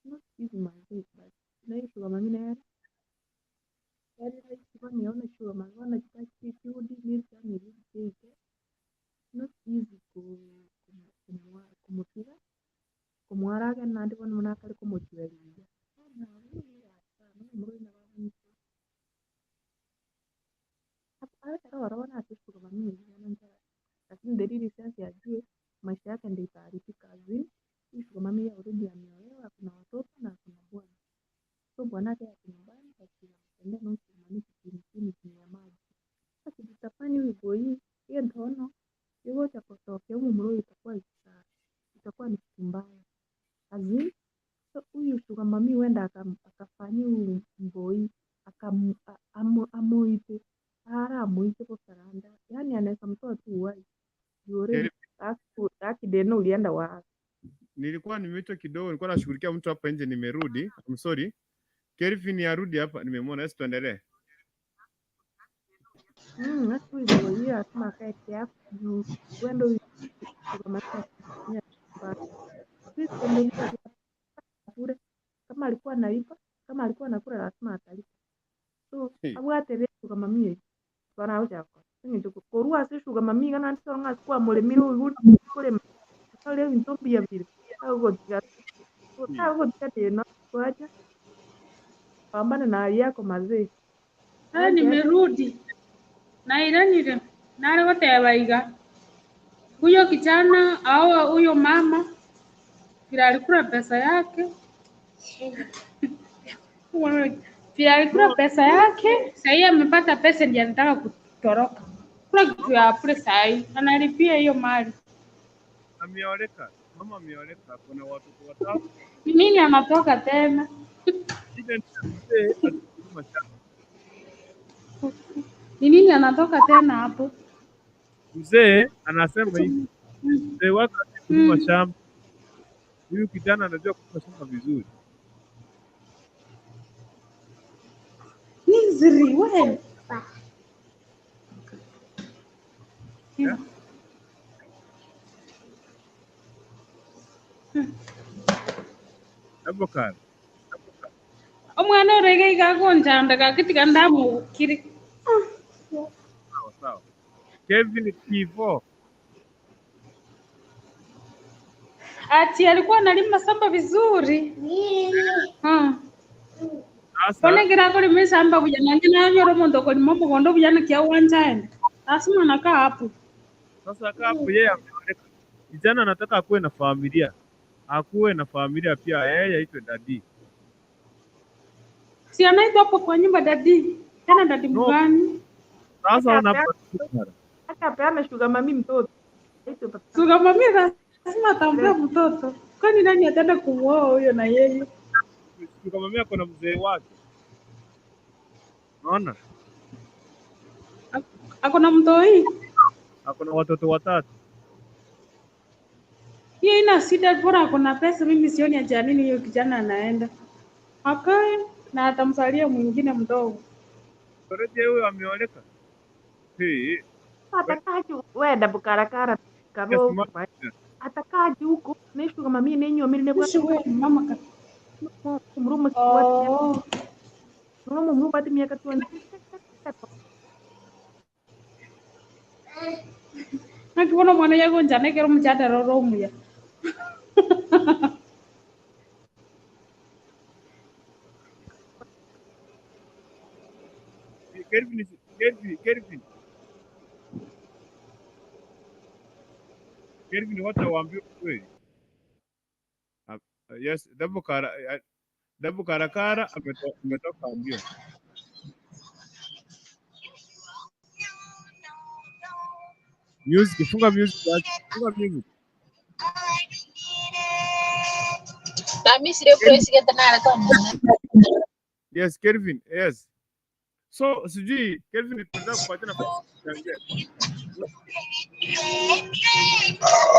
Not easy my day but na hiyo sugar mami na yari kwa niona sugar mami wanajitaki kiudi ni sana hivi not easy kumusiga kumwaraga nandi bono nakari kumuchweria arabona akisuka mamii lakini dalili sasa ajue maisha yake ndio itaharibika azini isuka mamii already ameolewa kuna watoto na kuna bwana so bwana yake yako nyumbani akitembea na usimamizi chini ya maji sasa kitafanya huyu boy yeye ndono hiyo cha kutokea huko mro itakuwa ni kitu mbaya azini so huyu sugar mami wenda akafanyia huyu boy Deno ulienda wapi? Nilikuwa nimeitwa kidogo, nilikuwa nashughulikia mtu hapa nje, nimerudi. I'm sorry. Kelvin arudi hapa, nimemwona. Sasa tuendelee. Nasi ndio hiyo asema kae yako juu wendo kama kule kama alikuwa analipa, kama alikuwa anakula lazima atalipa. So abwate rero kama mimi bana uchako. Ndio korua sishu kama mimi kana ndio ngakwa mulemiro uyu kule kale ntombi ya vile. Au tika tena kwaje? Pambana na hali yako mazee. Nimerudi. Na iranire. Nare gotebaiga. Huyo kijana au huyo mama kila alikula pesa yake. Pia alikula pesa yake, sasa amepata pesa ndio anataka kutoroka. Kuna kitu ya pesa hii, analipia hiyo mali. Ameoleka. Mama ameoleka, kuna watoto watatu. Nini anatoka tena? Ni nini anatoka tena hapo? Mzee anasema hivi. Mzee wako kulima shamba. Huyu kijana anajua kulima shamba vizuri. Nzuri wewe. Abokar. Omwana orege igagonjanda gakitika ndamukire. Sawa. Kevin Kivo. Ati alikuwa analima shamba vizuri. Sasa Kone kirako limeshamba kujana ngina nyoro mondo kwa mambo kondo kujana kia uwanjani. Lazima anakaa hapo. Sasa hapo yeye ameoleka. Kijana anataka akuwe na familia. Akuwe na familia pia, yeye aitwe dadi. Si anaitwa hapo kwa nyumba dadi. Tena dadi mgani? Sasa Acha peana sugar mami mtoto. Sugar mami lazima atampea mtoto. Kwani nani ataenda kumuoa huyo na yeye? Sugar mami ako na mzee wake. Unaona? Ako na mtoi? Ako na watoto watatu. Hiyo ina shida, bora ako na pesa. Mimi sioni haja nini hiyo kijana anaenda. Akae na atamsalia mwingine mdogo. Sorete huyo ameoleka. Atakaje wenda bukarakara kabo. Atakaje huko nishu kama mimi nenyo mimi nebo mama ka. Mrumu kwa. Mrumu pati miaka 20. Nakiona mwana yako njane kero mchata roro muya. Kelvin wata waambie kweli. Yes, Dabu karakara ametoka ambio. Music, funga music. Yes, Kelvin, yes. So, sijui Kelvin tunataka kupatia nafasi.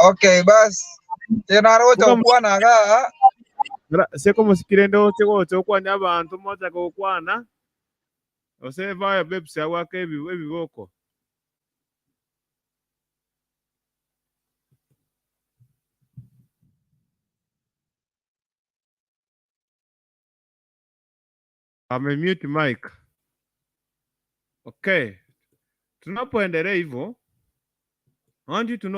Okay, basi. Tena roho kwana ga. Seko musikirendo cyo kwanya abantu moja ko kwana. Ose vaya bebsi awake ebiboko. Mute mic. Okay. Tunapoendelea hivyo, I want you to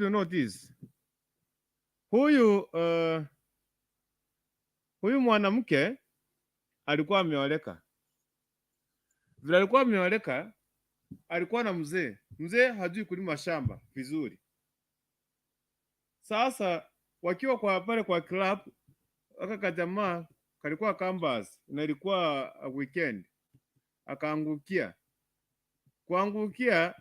know this. Huyu mwanamke alikuwa ameoleka. Vile alikuwa ameoleka, alikuwa na mzee. Mzee hajui kulima shamba vizuri. Sasa wakiwa kwa pale kwa club, aka jamaa kalikuwa canvas na ilikuwa weekend. Akaangukia. Kuangukia,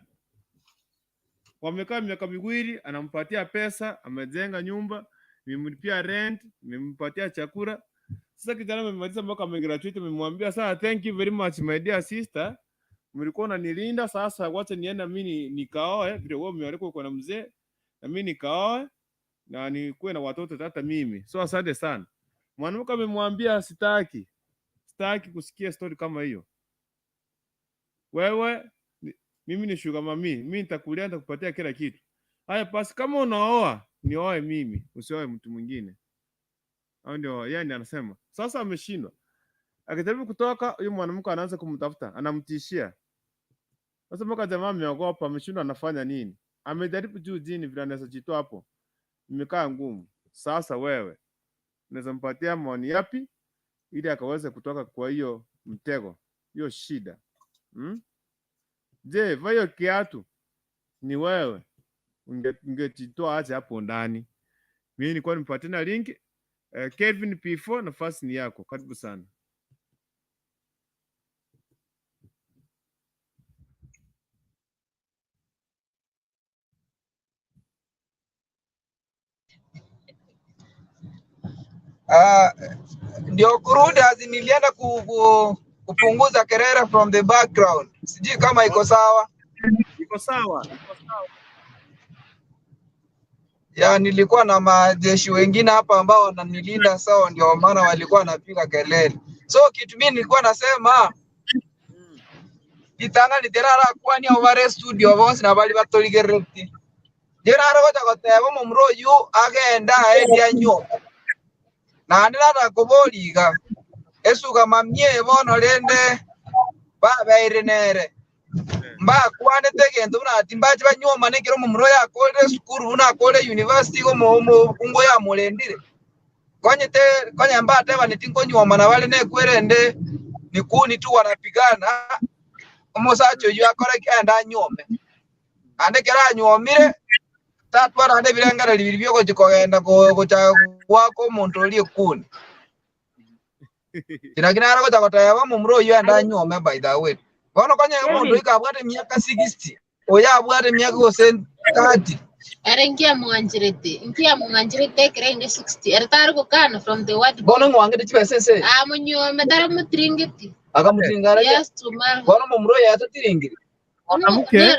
wamekaa miaka miwili, anampatia pesa, amejenga nyumba, nimemlipia rent, nimempatia chakula. Sasa kijana amemaliza mpaka amegraduate, amemwambia sasa thank you very much my dear sister. mlikuwa unanilinda, sasa wacha nienda mimi nikaoe, vile wewe umealikuwa uko na mzee na mimi nikaoe na nikuwe na watoto hata mimi. So asante sana. Mwanamke amemwambia sitaki kusikia story kama hiyo. Wewe mimi ni sugar mami, mimi nitakulia, nitakupatia kila kitu. Haya basi, kama unaoa nioe mimi, usioe mtu mwingine. Au ndio yeye anasema. Sasa ameshindwa. Akijaribu kutoka, huyo mwanamke anaanza kumtafuta, anamtishia. Sasa mpaka jamaa ameogopa, ameshindwa anafanya nini? Amejaribu juu jini vile anaweza jitoa hapo. Imekaa ngumu. Sasa wewe unaweza mpatia maoni yapi ili akaweze kutoka kwa hiyo mtego, hiyo shida? Je, vayo kiatu ni wewe ungejitoa aje hapo ndani? Mimi nilikuwa nimpatie na link. Kevin P4, nafasi ni yako. Karibu sana. Ndio kurudi nilienda kupunguza kelele from the background. Sijui kama iko sawa. Iko sawa. Ya, nilikuwa na majeshi wengine hapa ambao wananilinda, sawa, ndio maana walikuwa wanapiga kelele. So kitu mimi nilikuwa nasema kitanga ni terara kwani over studio boss na bali batoligereti. Jera ro gotego mu mroyu agenda endia nyo. Na ndira kuboliga. Esuga mamye bono lende baba irenere. Mba kwane tegendo na timbaji banyoma nekero mu mroya akole skuru na akole university go mu kungo ya mulendire. Kwanye mba teba nitingo nyoma na wale ne kwerende ni kuni tu wanapigana. Omusacho yu akore kenda nyome. Ande kera nyomire tatwara ande birangara libiribyo ko kigenda ko cha wako muntu oli kuni. Kinagina ro ko tayaba mu mroyo anda nyome by the way. Bono kwanye muntu ikabwate miaka 60. Oya abwate miaka 30. Ingia mwanjirete kerenge 60. Ertar ko kana from the word. Bono ngwange chipesese. Munyome tara mutringiti. Akamutingara. Yes, tumara. Bono mu mroyo yatatingiri. Mwanamke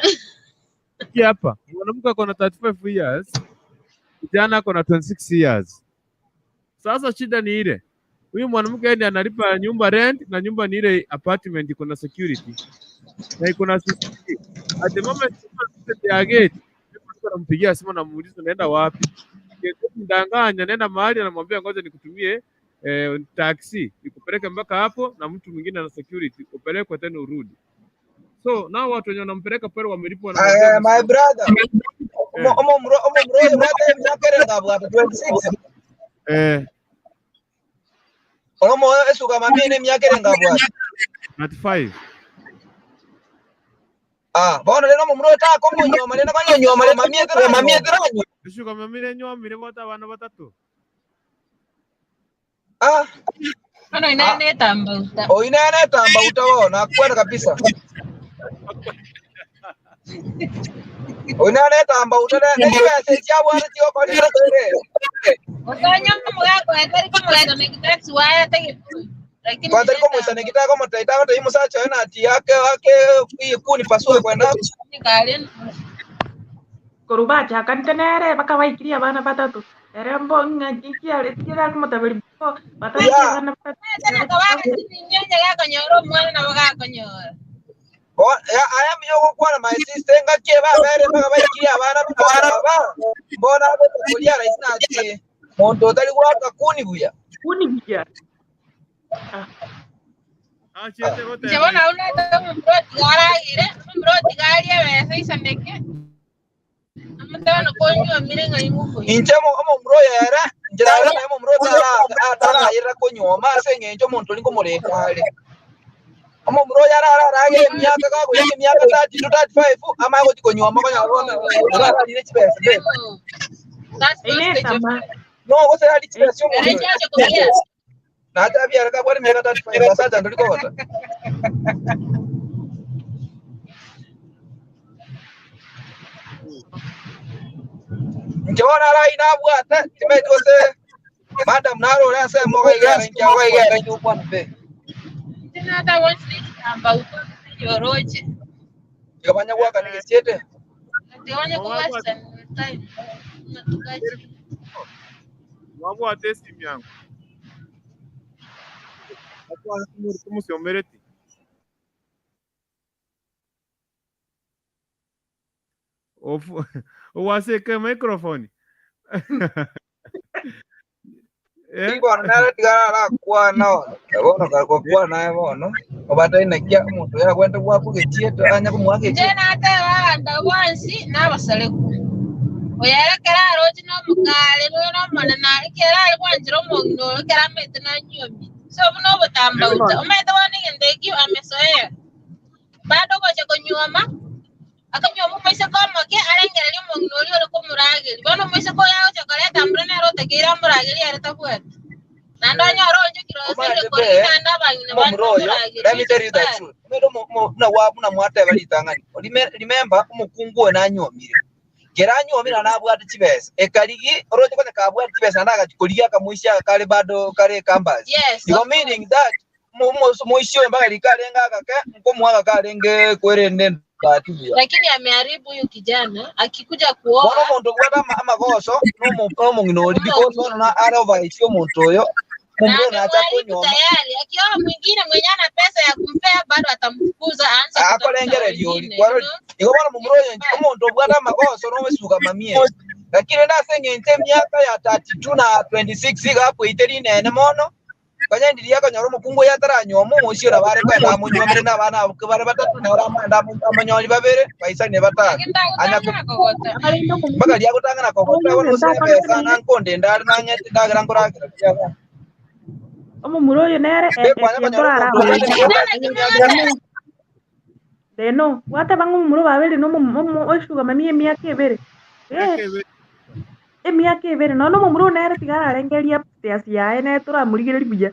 hapa. Mwanamke ako na 35 years. Kijana ako na 26 years. Sasa shida ni ile. Huyu mwanamke ndiye analipa nyumba rent na nyumba ni ile apartment iko na security. Na iko na CCTV. At the moment ya gate, anampigia simu na muuliza naenda wapi. Ndanganya naenda mahali anamwambia ngoja nikutumie taxi nikupeleke mpaka hapo na mtu mwingine na security upeleke tena urudi. So nao watu wenye wanampeleka pale wamelipwa na my brother. Omo wote mnakerenga bwana 26. Omo esuka mamine mnakerenga bwana 35. Bono leno mu mroyo ta ko munyoma leno kwa nyoma le mamie tera nyo. Esuka mamine nyoma ile bota bana batatu. Ano inane tamba uta. Inane tamba uta na kwenda kabisa. Inane tamba uta na niwe seja bwana tio kwa nini kule. Otanyo mwako etari kama leta mekitax waya tege. Kwa tari kama usane kitaka kama taitaka to imusacha na ati yake kuni pasua kwenda. Korubacha kantenere baka waikiria bana batatu. Erembo ngajikia letira kama tabeli bo batatu bana batatu. Tena kwa waka nyonja yako nyoro mwana na waka nyoro. I am your one of my sister ngakie ba bere baka waikiria bana ba. Mbona hapo kulia rais na ati mondo tali waka kuni buya. Kuni buya. Jabona una to mbroti gara ire mbroti gari ya sasa ndeke. Amtana konyo mire ngai muko. Inchemo omo mbroya era njara na omo mbroya atala ira konyo ma senge njo muntu lingo mulekale. Omo mbroya ara ge myaka ka ko yemi myaka 35 ama ko konyo ma ko nyabona ara dire chipese. That's no ko se ali chipese mo. Na tabi araka bwana miaka 35 sasa ndo liko hota. Njona rai na bwata timetose madam naro rasa moga igara nja wa igara nyupo nbe. Tena hata once tamba uta Yoroche. Ikabanya kwa kanike chete. Ndione kwa western time. Natukaji. Wabu atesi miangu. Kwa kumusiomereti. Uwaseke microphone. Iko nara tigara kwa no. Bono kwa na bono. Obata inakia muntu ya kwenda kwa kugechieta anya kumwake. Jena ate ndawansi nabasaleku. Oyerekera roji no mukale no mana na kera kwanjiro mongno kera mete na nyomi. So no botamba uta. Umeta wani ndeki amesoea. Bado gocha konyoma. Akanyoma maisha kama ke arengera ni mongno oli ko murage. Bono maisha ko yawo chokoleta mbrene rote kira murage ya retafuat. Nando nyoro njukiro sele ko ina ndabanyine murage. Let me tell you the truth. Na wabu na mwata bali tangani. Remember umukungu na nyomire. Keranyo mina nabwate chibesa ekaligi roje kone kabwate chibesa ndaga chikulia kamuisha kale bado kale kambas. Yes. You meaning that muisho mpaka likalenga kaka mkomwa kalenge kwerende batuya. Lakini ameharibu huyu kijana akikuja kuoa. Bono muntu kwata amagoso no nginoli because bono na arova isio muntu yo. Mungu na atakonyo. Tayari akioa mwingine mwenye ana pesa ya kumpea bado atamfukuza aanze akolengere lioli kwaro ikobona mumuroyo umuntu bwata makoso no wesuka mamie lakini ndasenge nte miaka ya 32 na 26 gapo iteri nene mono kanya ndiri yakanyoro mukungu yataranyomo mushira bare kwa namunyomere nabana bare batatu na ramanda amanyoli babere paisa ne batatu baga liya kutanga na kokota wono pesa na nkonde ndari na nyeti ndagira ngoragira Muroyo nere Deno, wata bangu mumuro babeli no oshuga mami emyaka ebere. Emyaka ebere no mumuro nere tigara arengeria pesi yae ne tora murigeri buya.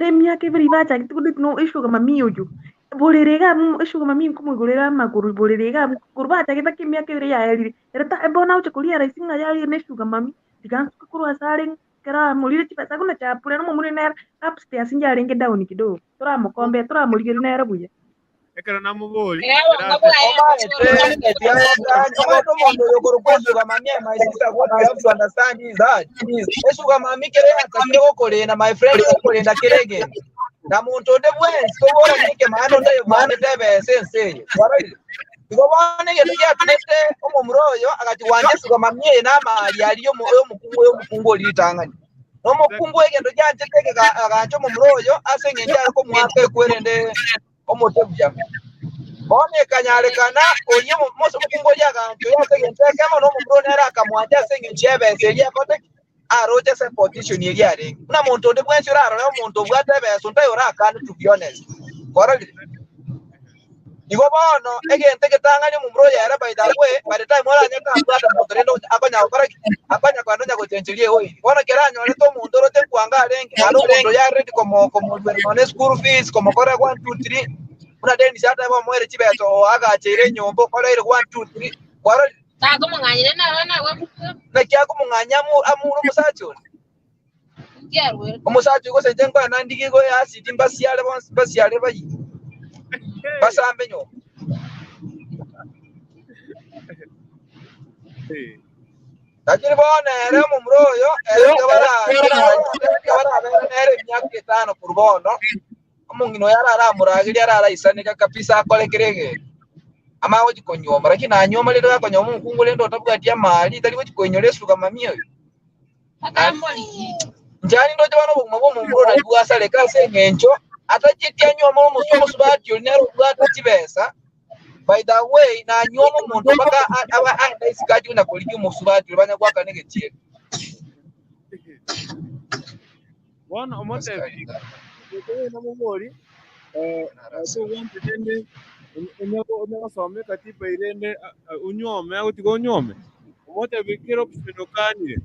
Emyaka ebere bacha kitukudu no oshuga mami ojo. Bolirega oshuga mami kumugurera maguru bolirega kurbacha kitaki emyaka ebere yae. Erta ebona uche kulia raisinga yae ne shuga mami. Tigansu kurwa sare kera mulire chipesa kuna chapule no mumuro nere upstairs nja arenge down kidogo. Tora mukombe tora murigeri nere buya. Ekera namuboli. What you have to understand is that esuka mami kere atakiro kolena my friend kolena kerege na muntu de bwenzi tobora nike mano ndayo mane tebe sense warali ikobane yetuya tunete omumuroyo akati wanje suka mami na mali aliyo mukungu litangani no mukungu egendo janje teke akancho mumuroyo asenge njalo ko mwake kwerende omotebuya bone kanyalekana oliye moso mukungo yakancho yasenge kama no mumuro nera akamwanja asenge chebe seria kote aroje se position yeri are na muntu de bwenzi raro no muntu bwatebe sunta yora kan to be honest korali igo bono egente ketangani mumuro yara by the way by the time wala nyaka bwata motorendo abanya koraki abanya kwa ndonya gotenchelie hoyi bona keranyo le to muntu rote kwanga renge alo muntu ya ready como no school fees como kora 1 2 3 una deni shata ba mwere chibeto aga chere nyombo kora ile 1 2 3 kwaro ta ko manganyire na wana wa na kya ko munganya amuru musacho kyarwe umusacho ko senje ngwa nandiki ko ya sidi mbasiale bayi basambe nyo lakini bona ere mumroyo ere kabara ere myaka tano kurbono mungino yarara muragiri yarara isanika kabisa akole kirege ama woji konyoma lakini anyoma lero akonyoma mukungu lendo tabwatia mali tali woji konyole suka mamio akamoli njani ndo jabano bugumabo mumuro na bwasa leka sengencho atajitia nyoma musumu subati onero bwata chibesa by the way na nyoma muntu baka aba anda isikati una koliki musubati banya kwaka nege chie Wana omote namuboli so wonte tende unyako some katiba irende unyome utigo unyome omote bikiro pinokani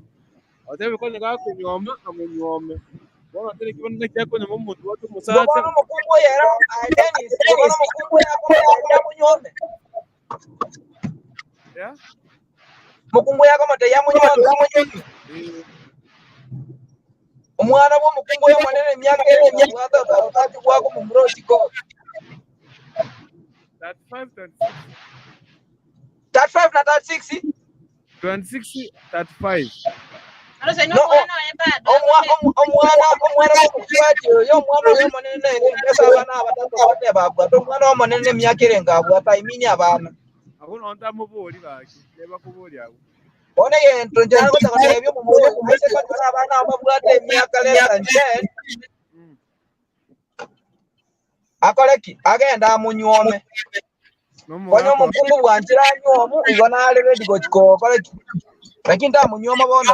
atebe kone ka kunyoma amunyome bona tele kibona cyako nyoma muntu watu musata bona mukungu yera Dennis bona mukungu yako ya munyome ya mukungu yako mate ya munyome omwana bo mukungu yo mwanene myaka ere myaka atatu kwako mumuro chiko 35, 36. 35 na 36. 26, 35. No, omwana w'omukwati oyo omwana oyo omunene mpesa abaana abatatu bate babwata omwana omunene emyaka erenga abwata imini abaana Akuno ontamubuli baki leba kubuli awo. One yento njana ko takatebyo mu moyo aise ko tara abaana ababwata emyaka less than 10 akoleki agenda amunyome konyo omukungu bwanjira nyomu igona ale ready go chiko koleki lakini ndamunyoma bono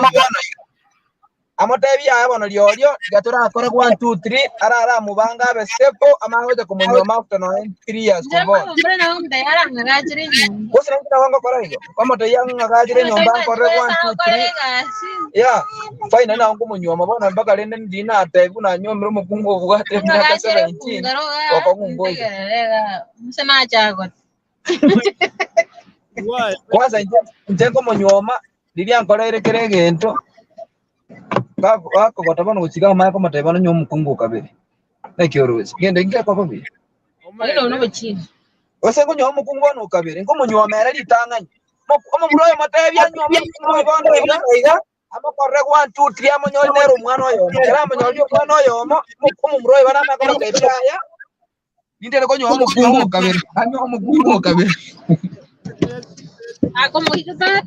amotebi aya bono lyolyo gatura akora 1 2 3 ara mubanga abe stepo amangoje kumunyoma after 3 years kubona bose ngira wango kora hiyo kama tayanga gajire nyomba kora 1 2 3 ya fine na wango munyoma bona mpaka lende ndina atebu na nyomero mukungu bwate myaka 17 wakongoje msema chago kwanza njengo munyoma lilia nkora irekere gento Kako kotabana gusiga amaye ko matebana nyo mukungu kabiri nekyorozi gende ngira kwa babiri Oino no bachini ose ngo nyo mukungu no kabiri ngo munyomera litanganya omo muroyo matebya nyo mukungu bono iga amakorre 1 2 3 amonyol nero mwana oyo era amonyol yo mwana oyo omo muroyo bana makoma tebya ya nindere ko nyo mukungu kabiri anyo mukungu kabiri ako muhita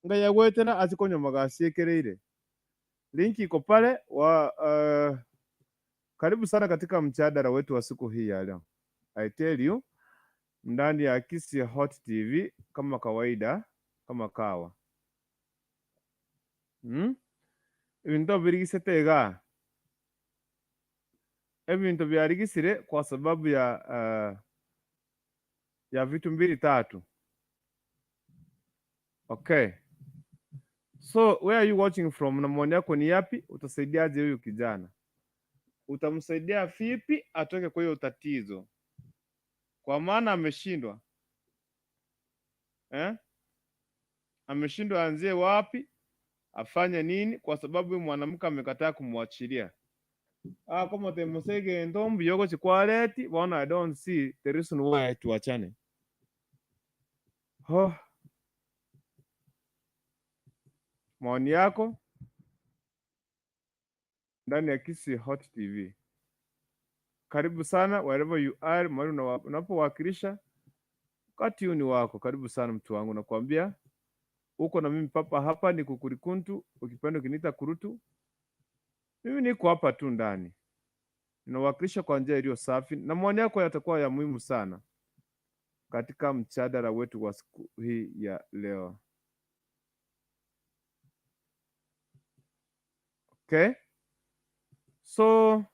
nga yagwetera azikonya magasiekereire. Linki iko pale wa karibu sana katika mjadala wetu wa siku hii ya leo. I tell you, ndani ya Kisi Hot TV kama kawaida, kama kawa. Ibintu birigisetega. Ibintu byarigisire kwa sababu ya vitu mbili tatu. Okay. So, where are you watching from? Na maoni yako ni yapi? Utasaidiaje huyu kijana? Utamsaidia vipi atoke kwa hiyo tatizo? Kwa maana ameshindwa. Ameshindwa anzie wapi? Afanye nini? Kwa sababu huyu mwanamke amekataa kumwachilia. Kama temusege ndombi yoko chikwaleti, bona I don't see the reason why tuachane. Maoni yako ndani ya Kisi Hot TV. Karibu sana wherever you are, mahali unapowakilisha wakati ni wako. Karibu sana mtu wangu, nakwambia uko na mimi papa hapa ni kukurikuntu, ukipenda kiniita kurutu. Mimi niko hapa tu ndani. Ninawakilisha kwa njia iliyo safi na maoni yako yatakuwa ya muhimu sana katika mjadala wetu wa siku hii ya leo. Okay? So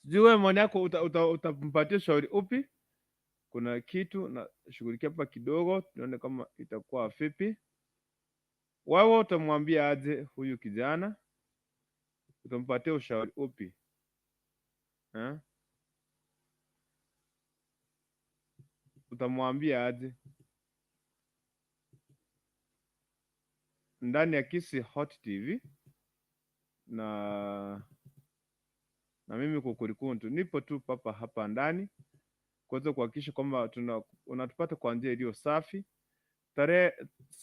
sijui maoni yako utampatia shauri upi? Kuna kitu na shughulikia hapa kidogo, tuone kama itakuwa vipi. Wewe utamwambia aje huyu kijana? Utampatia ushauri upi? Utamwambia aje? Ndani ya Kisi Hot TV na mimi kukurikuntu nipo tu papa hapa ndani kuweza kuhakikisha kwamba unatupata kwa njia iliyo safi. Tarehe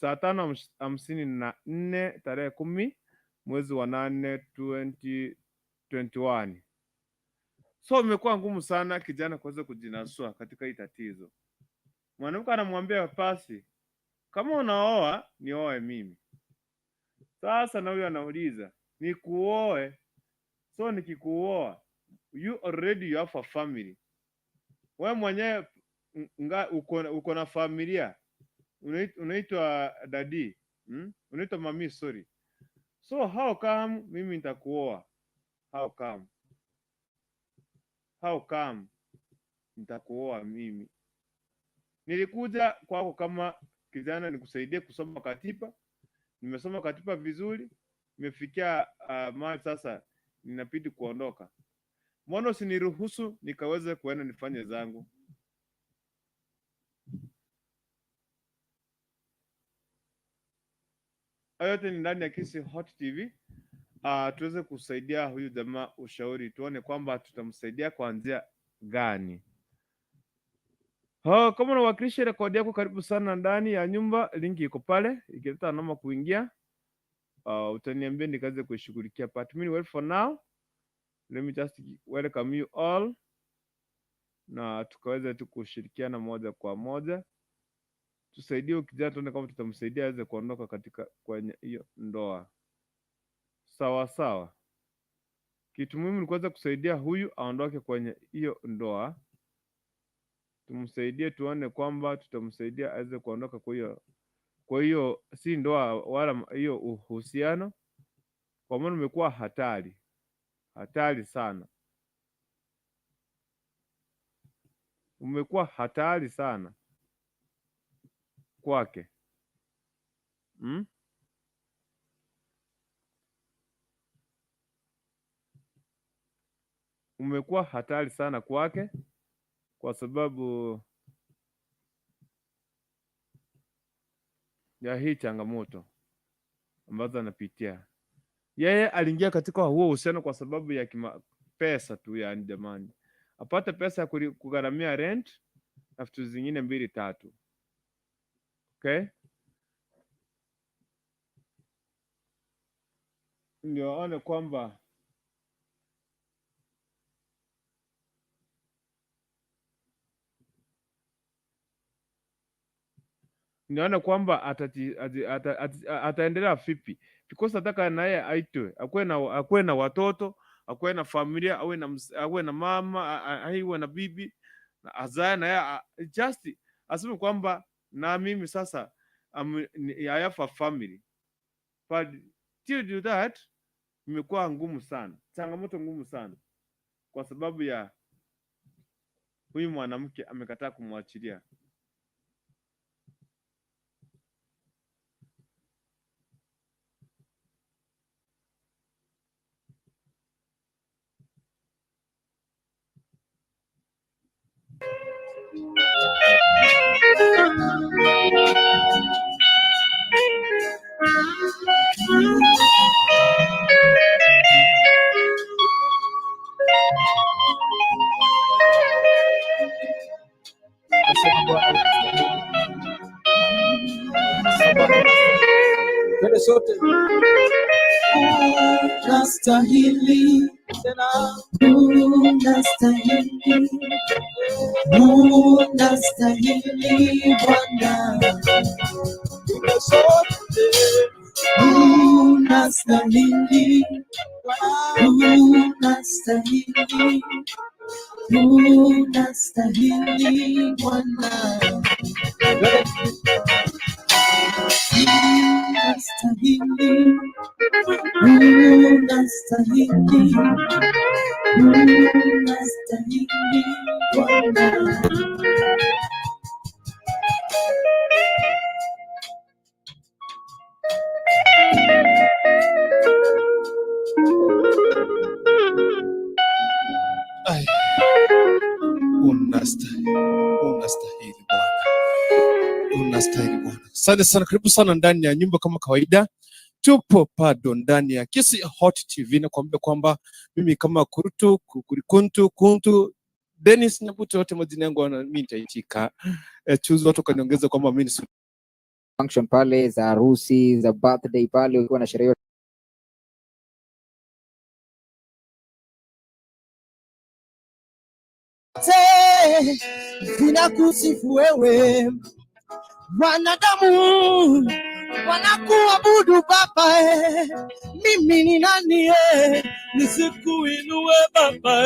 5:54 tarehe 10 mwezi wa 8 2021. So imekuwa ngumu sana kijana kuweza kujinasua katika hii tatizo. Mwanamke anamwambia pasi, kama unaoa nioe mimi. Sasa na huyo anauliza, nikuoe? So nikikuoa, you already have a family. Wewe mwenyewe uko na familia. Unaitwa daddy, unaitwa mami, sorry. So how come mimi nitakuoa? How come nitakuoa mimi? Nilikuja kwako kama kijana nikusaidie kusoma katiba. Nimesoma katiba vizuri, nimefikia mahali sasa ninabidi kuondoka. Mbona usiniruhusu nikaweze kuenda nifanye zangu? Hayo yote ni ndani ya Kisi Hot TV. Tuweze kusaidia huyu jamaa ushauri, tuone kwamba tutamsaidia kwa njia gani. Kama unawakilisha rekodi yako, karibu sana ndani ya nyumba, linki iko pale, ikileta noma kuingia. Utaniambia nikaanze kuishughulikia part. Mimi well for now. Let me just welcome you all. Na tukaweza tu kushirikiana moja kwa moja. Tusaidie ukijana, tuone kama tutamsaidia aweze kuondoka katika kwenye hiyo ndoa. Sawa sawa. Kitu muhimu ni kuweza kusaidia huyu aondoke kwenye hiyo ndoa. Tumsaidie, tuone kwamba tutamsaidia aweze kuondoka kwa hiyo si ndoa wala hiyo uhusiano, kwa maana umekuwa hatari sana. Umekuwa hatari sana kwake. Umekuwa hatari sana kwake kwa sababu ya hii changamoto ambazo anapitia. Yeye aliingia katika huo uhusiano kwa sababu ya pesa tu, yani jamani. Apate pesa ya kugharamia rent na vitu zingine 2-3. Okay? Ndio aone kwamba ataendelea vipi, because nataka naye aitwe, akuwe na watoto, akuwe na familia, awe na mama, aiwe na bibi, na azae na yeye, just aseme kwamba na mimi sasa I have a family. But till do that, imekuwa ngumu sana, changamoto ngumu sana, kwa sababu ya huyu mwanamke amekataa kumwachilia. Unastahili tena, unastahili, unastahili Bwana, unastahili, unastahili, unastahili Bwana, unastahili, unastahili, unastahili Bwana. Unastahili Bwana, unastahili Bwana. Asante sana, karibu sana ndani ya nyumba. Kama kawaida tupo bado ndani ya Kisi Hot TV, na kuambia kwamba mimi kama kuntu Dennis Nyabuto, yote majina yangu mimi nitaitika. Choose watu kaniongeza kwamba mimi ni function pale za harusi, za birthday pale, ukiwa na sherehe Ninakusifu wewe, wanadamu wanakuabudu Baba, mimi ni nani nisikuinue Baba,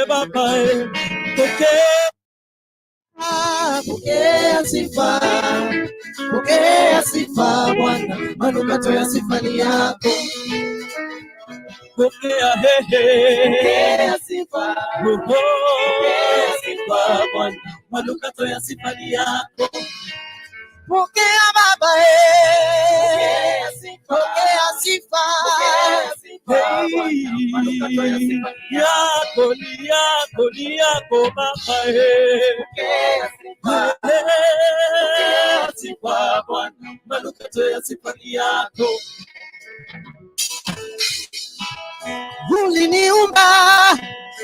Baba, pokea sifa, pokea sifa Bwana, manukato ya sifa ni yako. Pokea pokea sifa, pokea sifa Bwana, manukato ya sifa ni yako. Pokea Baba, pokea sifa, manukato ya sifa yako, ni yako Baba, pokea sifa, pokea sifa Bwana, manukato ya sifa ni yako. Uliniumba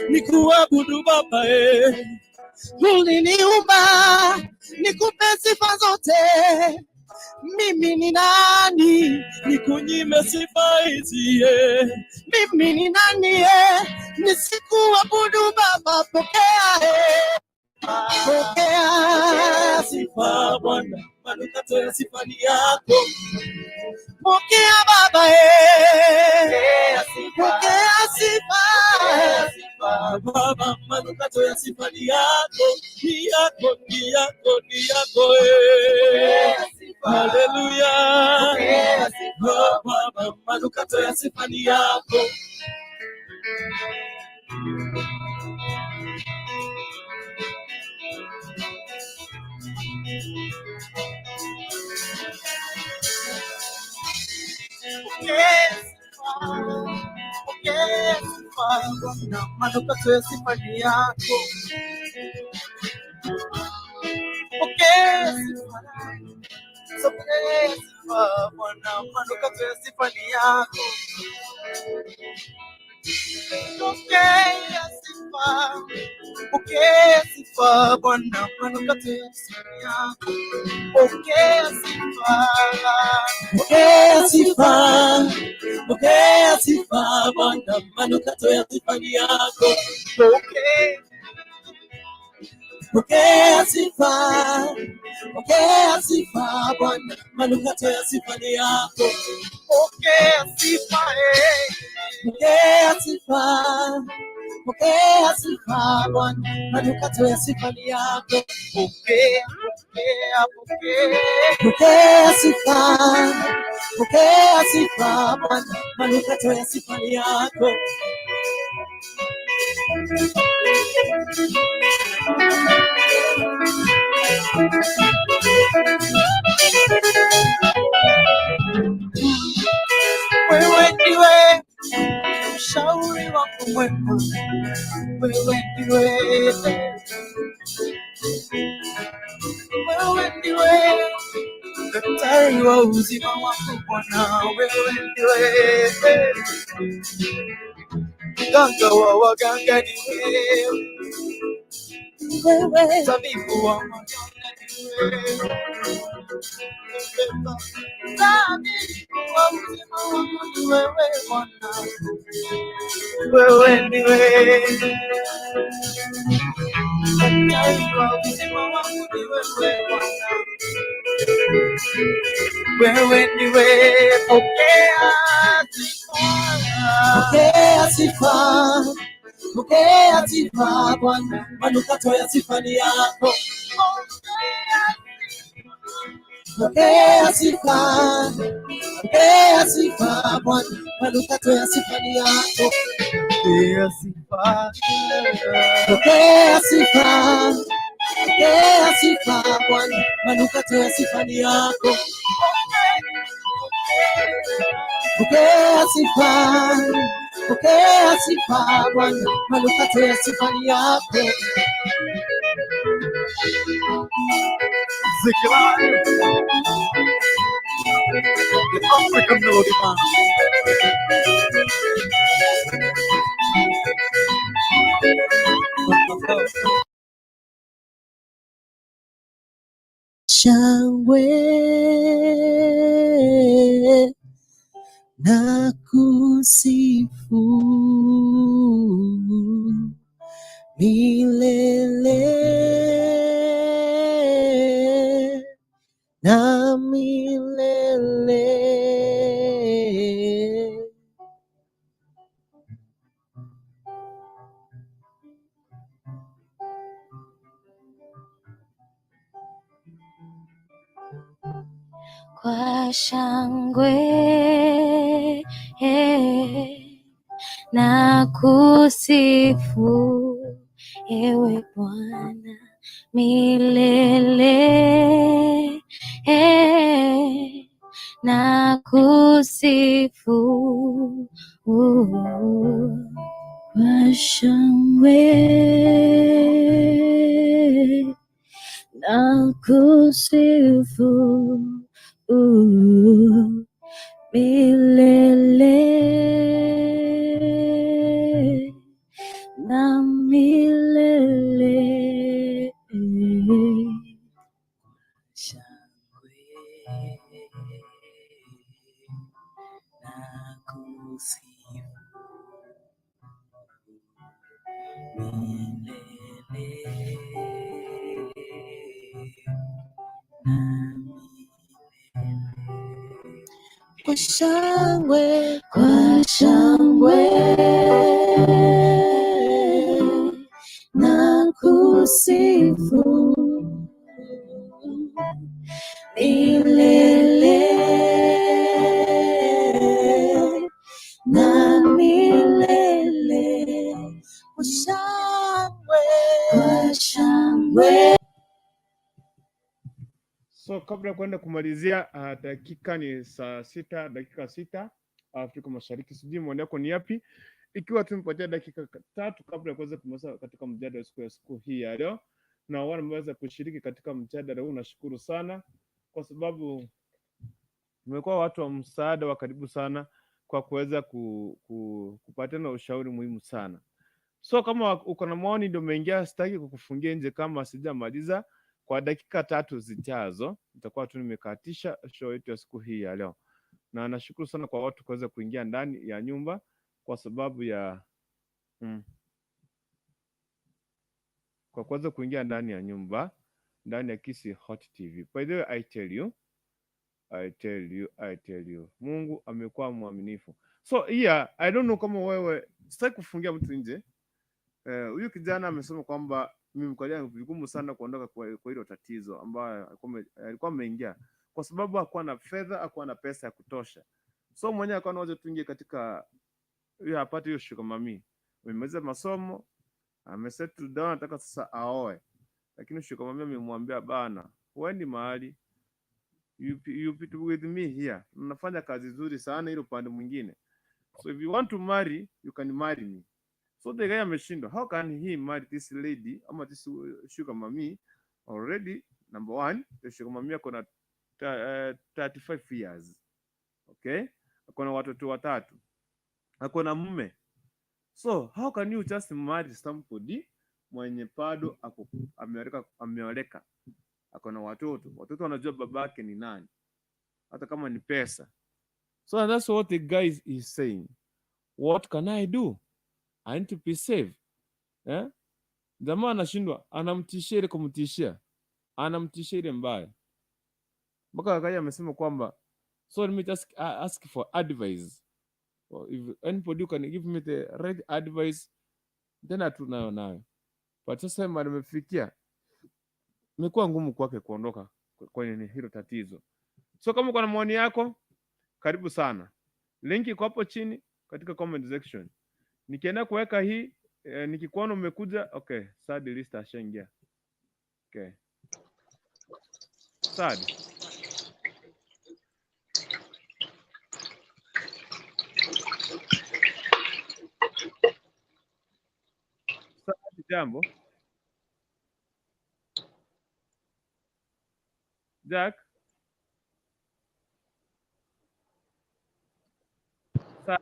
Nikuabudu Baba, uliniumba nikupe sifa zote. Mimi ni nani nikunyime sifa hizi? Mimi ni nani nisikuabudu Baba? Pokea pokea sifa Bwana, manukato ya sifa ni yako. Pokea Baba, pokea sifa Baba, manukato ya sifa ni yako, ni yako, ni yako, ni yako. Haleluya. Baba, manukato ya sifa ni yako. manukato ya sifa ni yako. Pokea sifa Bwana, manukato ya sifa ni yako. Pokea sifa Bwana, manukato ya sifa ni yako. Pokea sifa, pokea sifa, Pokea sifa Bwana, manukato ya sifa ni yako. Pokea sifa, pokea sifa Bwana, manukato ya sifa ni yako. pokea sifa, Pokea sifa, pokea sifa Bwana, manukato ya sifa ni yako. Pokea sifa, pokea sifa Bwana, manukato ya sifa ni yako. Wewe ndiwe mshauri wangu mwema, wewe ndiwe, wewe ndiwe daktari wa uzima wangu Bwana, wewe ndiwe mganga wa waganga, ni wewe tabibu wa maganga, ni wewe tabibu wa uzima wangu, ni wewe Bwana, wewe ndiwe daktari wa uzima wangu, ni wewe Bwana, wewe ndiwe. Pokea sifa, Pokea sifa Bwana, manukato ya sifa ni yako. Pokea sifa, pokea sifa Bwana, manukato ya sifa ni yako. pokea sifa, Pokea sifa, pokea sifa Bwana, manukato ya sifa ni yako. Pokea sifa, pokea sifa Bwana, manukato ya sifa ni yako. Zikilani, the African melody band. Shangwe na kusifu milele na milele. Kwa shangwe na kusifu ewe Bwana milele, na kusifu kwa shangwe na kusifu milele na milele. Shangwe na kusifu milele na kwa shangwe na kusifu milele na milele kwa shangwe. So kabla kwenda kumalizia, dakika ni saa 6, dakika 6 Afrika Mashariki. Sijui maoni yako ni yapi? Ikiwa tumepatia dakika 3 kabla ya kuweza kumaliza katika mjadala siku hii ya leo, na wale mmeweza kushiriki katika mjadala huu, nashukuru sana kwa sababu mmekuwa watu wa msaada wa karibu sana kwa kuweza kupatana ushauri muhimu sana. So kama uko na maoni ndio umeingia, sitaki kukufungia nje kama sijamaliza. Kwa dakika 3 zijazo nitakuwa tu nimekatisha show yetu ya siku hii ya leo, na nashukuru sana kwa watu kuweza kuingia ndani ya nyumba kwa sababu ya kwa kuweza kuingia ndani ya nyumba, ndani ya Kisi Hot TV. By the way, I tell you, Mungu amekuwa mwaminifu. So I don't know kama wewe, sitaki kufungia mtu nje. Huyu kijana amesema kwamba mimi mkalia vigumu sana kuondoka kwa hilo tatizo ambayo alikuwa ameingia, kwa sababu hakuwa na fedha, hakuwa na pesa ya kutosha. So mwenyewe akawa anawaza tuingie katika hiyo apate hiyo sugar mami. Amemaliza masomo, amesettle down, anataka sasa aoe. Lakini sugar mami amemwambia bana, uendi mahali, you be with me here. Unafanya kazi nzuri sana ile upande mwingine. So if you want to marry, you can marry me. So the guy ameshindwa. How can he marry this lady ama this sugar mami? Already, number one, the sugar mami ako na 35 years. Okay? Ako na watoto 3. Ako na mume. So how can you just marry somebody mwenye bado ameoleka? Ako na watoto. Watoto wanajua babake ni nani, hata kama ni pesa. So that's what the guy is saying. What can I do? I need to be safe. Jamaa anashindwa, anamtishia ile kumtishia. Anamtishia ile mbaya. Mpaka kaka amesema kwamba, so let me just ask for advice. Or if anybody can give me the right advice, then atunayo nayo. But sasa mimi nimefikia, imekuwa ngumu kwake kuondoka kwenye hilo tatizo. So kama uko na maoni yako, karibu sana. Link iko hapo chini katika comment section. Nikienda kuweka hii, nikikuona umekuja, okay, sad list ashaingia. Okay. Sad. Sad jambo. Jack. Sad.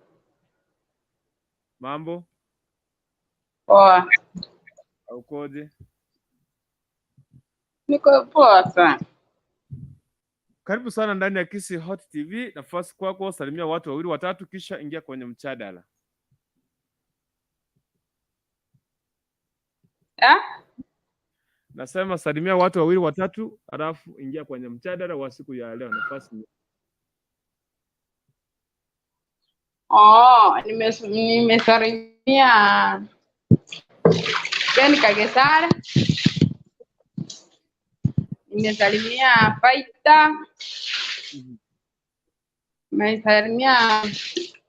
Mambo. Poa. Ukoje? Niko poa sana. Karibu sana ndani ya Kisi Hot TV. Nafasi kwako, salimia watu 2 watatu kisha ingia kwenye mjadala. Nasema salimia watu 2 watatu alafu ingia kwenye mjadala wa siku ya leo. Nafasi. Nimesalimia Ben Kagesara. Nimesalimia Faita. Nimesalimia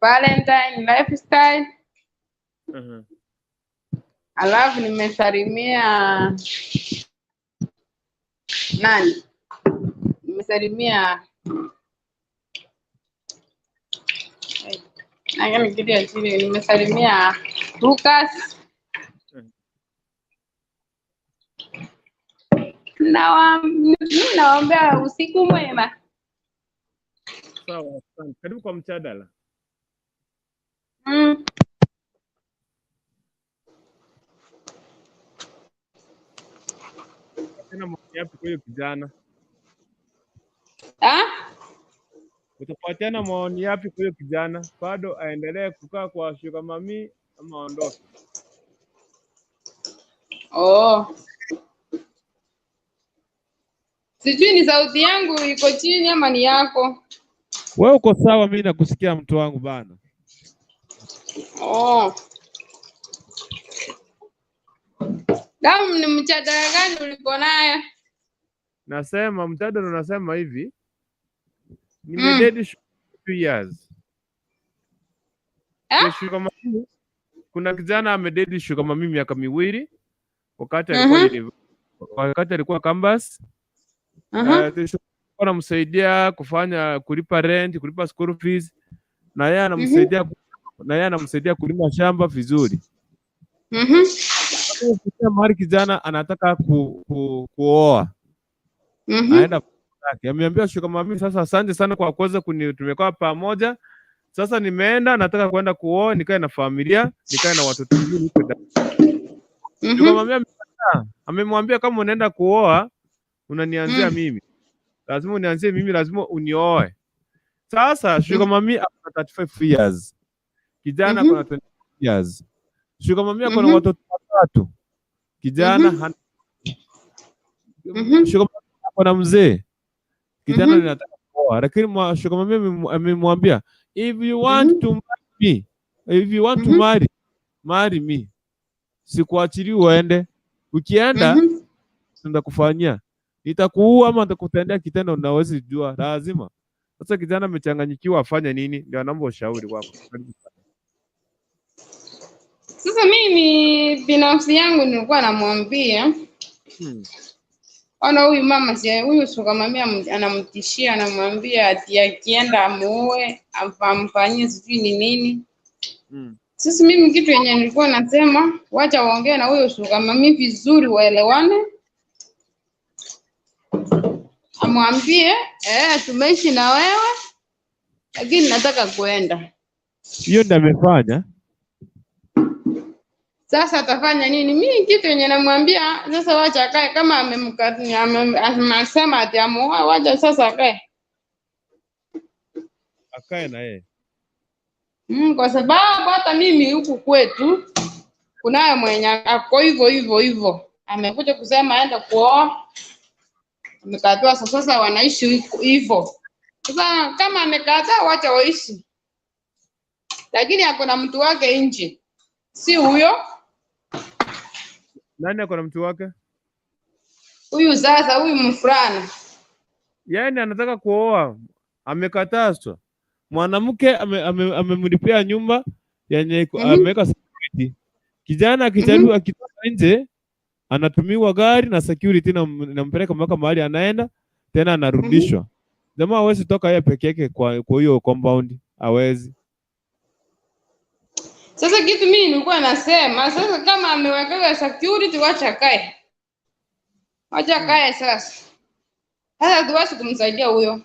Valentine Lifestyle. Alafu nimesalimia nani? Nimesalimia nimesalimia Lucas. Nawaambia usiku mwema. sawa. Asante. Karibu kwa mjadala. Tena maoni yapi kwa hiyo kijana? Utapatiana maoni yapi kwa hiyo kijana? Bado aendelee kukaa kwa sugar mami ama aondoke? Sijui ni sauti yangu iko chini ama ni yako. Wewe uko sawa, mimi nakusikia mtu wangu bana. Damu ni mjadala gani uliko naye? Nasema mjadala unasema hivi. Nimedate 2 years. Sugar mami, kuna kijana amedate sugar mami miaka 2 wakati alikuwa campus. Anamsaidia kulipa rent, kulipa school fees, na yeye anamsaidia kulima shamba vizuri. Mara kijana anataka kuoa. Aenda yake. Ameambia sugar mami, sasa asante sana kwa kuweza tumekuwa pamoja. Sasa nimeenda, nataka kwenda kuoa, nikae na familia, nikae na watoto wengine huko ndani. Sugar mami amemwambia kama unaenda kuoa, unanianzia mimi. Lazima unianzie mimi, lazima unioe. Sasa sugar mami ako 35 years. Kijana ako 20 years. Sugar mami ako na watoto 3. Kijana sugar mami ako na mzee. Kijana anataka kuoa, lakini sugar mami amemwambia, if you want to marry me, sikuachili uende. Ukienda nitakufanyia, nitakuua ama nitakutendea kitendo unaweza jua, lazima. Sasa kijana amechanganyikiwa afanye nini? Ndio anaomba ushauri wako. Sasa mimi binafsi yangu nilikuwa namwambia ona huyu mama huyu sugar mami anamtishia, anamwambia ati akienda amuoe, amfanyie sijui ni nini. Sasa mimi kitu yenye nilikuwa nasema, wacha waongee na huyo sugar mami vizuri, waelewane. Amwambie tumeishi na wewe, lakini nataka kuenda. Hiyo ndio amefanya. Sasa atafanya nini? Mimi kitu yenye namwambia sasa, wacha akae kama amesema ati amuoa, wacha sasa akae. Akae na yeye. Kwa sababu hata mimi huku kwetu kunaye mwenye ako hivyo. Amekuja kusema aenda kuoa. Amekataa sasa wanaishi hivyo. Sasa kama amekataa, wacha waishi. Lakini ako na mtu wake nje. Si huyo? Nani ako na mtu wake? Huyu sasa, huyu mfrana. Yaani anataka kuoa, amekatazwa. Mwanamke amemlipia nyumba yenye ameweka security. Kijana akijaribu akitoka nje, anatumiwa gari na security inampeleka mpaka mahali anaenda, tena anarudishwa. Jamaa hawezi toka yeye peke yake kwa hiyo compound, hawezi. Sasa kitu mimi nilikuwa nasema, sasa kama amewekewa security, wacha kae. Wacha kae sasa. Sasa tuwasi kumsaidia huyo.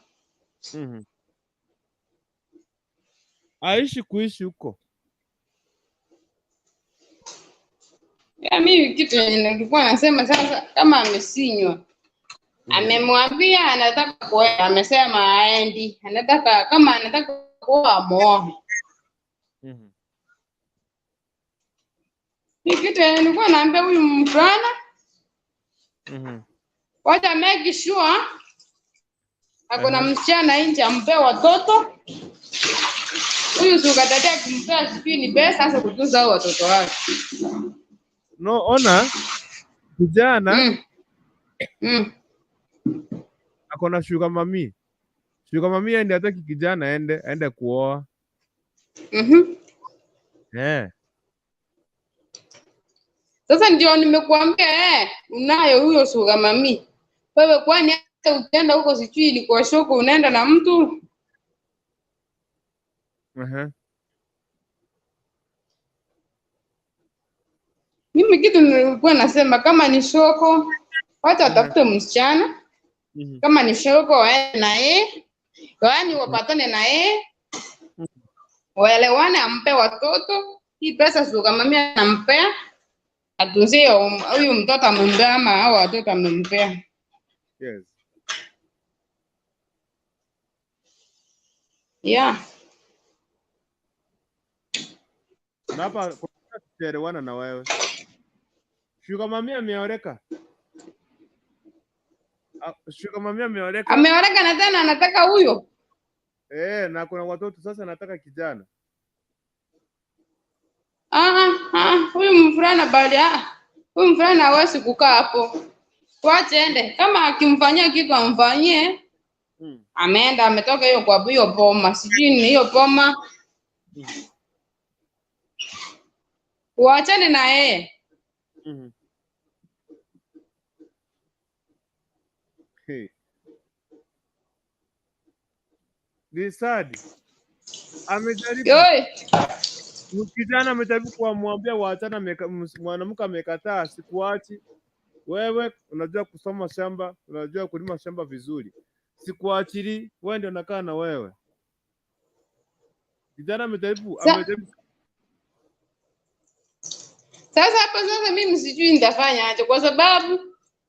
Aishi kuishi huko. Mimi kitu nilikuwa nasema sasa, kama amesinywa. Amemwambia anataka kuoa, amesema aendi. Kama anataka kuoa amuoe. Ni kitu nilikuwa naambia huyu mfrana. Wacha make sure ako na msichana nje, ampe watoto. Huyu sugar daddy akimpea sipini pesa sasa kutunza hao watoto wake. No, ona kijana ako na sugar mami. Sugar mami ndiye hataki kijana aende kuoa. Sasa ndio nimekuambia unayo huyo sugar mami. Wewe kwani hata ukienda huko sijui ilikuwa shoko unaenda na mtu? Mimi kitu nilikuwa nasema kama ni shoko, wacha atafute msichana. Kama ni shoko waende na yeye. Kwani wapatane na yeye, waelewane, ampe watoto. Hii pesa sio kama mimi anampea, atunzie huyu mtoto amempea ama hao watoto amempea. Yes. Yeah. Na hapa kuna kuelewana na wewe. Shuga mami ameoreka. Shuga mami ameoreka. Ameoreka na tena anataka huyo. Na kuna watoto sasa anataka kijana. Huyu mvulana bali huyu mvulana hawezi kukaa hapo. Tuache ende. Kama akimfanyia kitu amfanyie. Ameenda ametoka hiyo kwa hiyo boma. Sijui ni hiyo boma. Waachane na yeye. Hey. Nisadi. Amejaribu. Kijana amejaribu kumwambia waachana, mwanamke amekataa, sikuachi. Wewe unajua kusoma shamba, unajua kulima shamba vizuri. Sikuachili, wewe ndio nakaa na wewe. Kijana amejaribu. Sasa mimi sijui nitafanya aje kwa sababu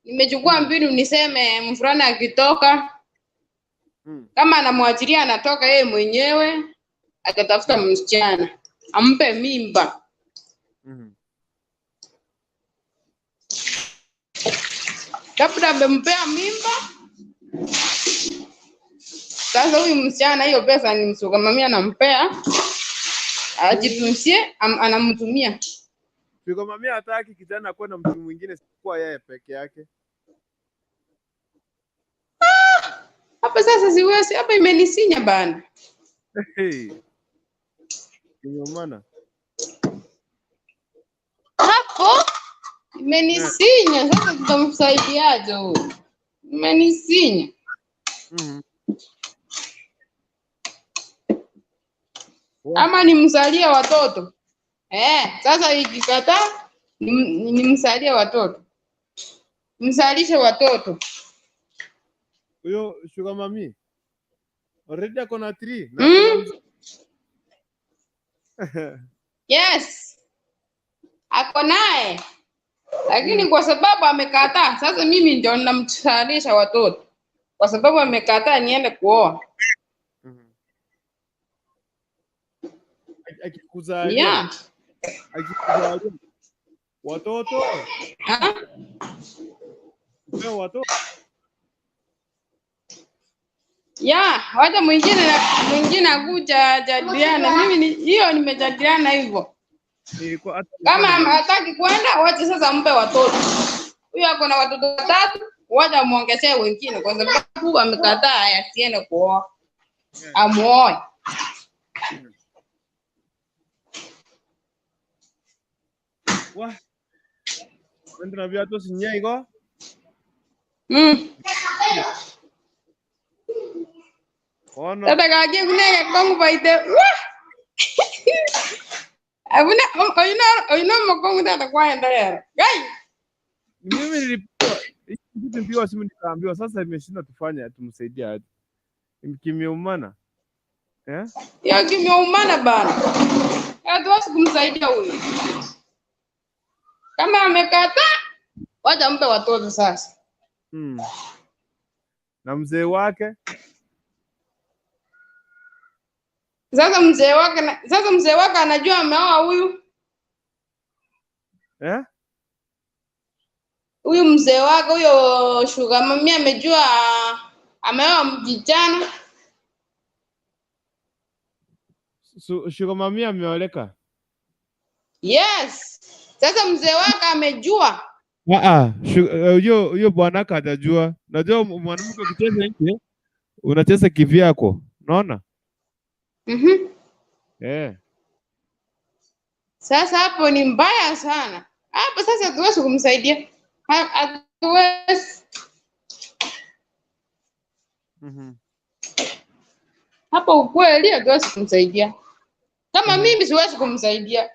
nimechukua mbinu niseme mfulana akitoka kama anamwachilia anatoka yeye mwenyewe akatafuta msichana ampe mimba. Labda amempea mimba. Sasa huyu msichana hiyo pesa ni msuka mami anampea ajitunzie anamtumia. Shuga mami hataki kijana akuwe na mtu mwingine sikuwa yeye peke yake. Hapa sasa siwezi, hapa imenisinya bana. Kinyomana. Hapo imenisinya, sasa tutamsaidiaje huyo? Imenisinya. Ama nimsalie watoto. Sasa ikikataa nimsalie watoto. Msalishe watoto. Huyo shuga mami. Already ako na 3. Yes. Ako naye. Lakini kwa sababu amekataa, sasa mimi ndio ninamsalisha watoto. Kwa sababu amekataa niende kuoa. Akikuzalia. Akikuzalia. Watoto. Watoto. Wacha mwingine akuja jadiliana. Mimi hiyo nimejadiliana hivyo. Kama hataki kwenda, wacha sasa mpe watoto. Huyo ako na watoto 3, wacha muongezee wengine kwa sababu amekataa asiende kuoa. Amuoe. Wah. Ndio na viatu sinyai go. Tata kage kunenge kongu baite. Abuna oyina mokongu tata kwaenda leo. Gai. Mimi nilipiwa simu nikaambiwa sasa imeshinda tufanye tumsaidia hadi. Kimeumana. Ya kimeumana bana. Hatuwezi kumsaidia huyu. Kama amekataa, wacha mpe watoto sasa. Na mzee wake? Sasa mzee wake anajua ameoa huyu. Huyu mzee wake huyo shuga mami amejua ameoa mjijana. Shuga mami ameoleka? Yes. Sasa mzee wake amejua. Huyo bwanaka hajajua. Najua mwanamke ukicheza nje unacheza kivyako. Unaona? Sasa hapo ni mbaya sana. Hapo sasa hatuwezi kumsaidia. Hatuwezi. Hapo ukweli hatuwezi kumsaidia. Kama mimi siwezi kumsaidia.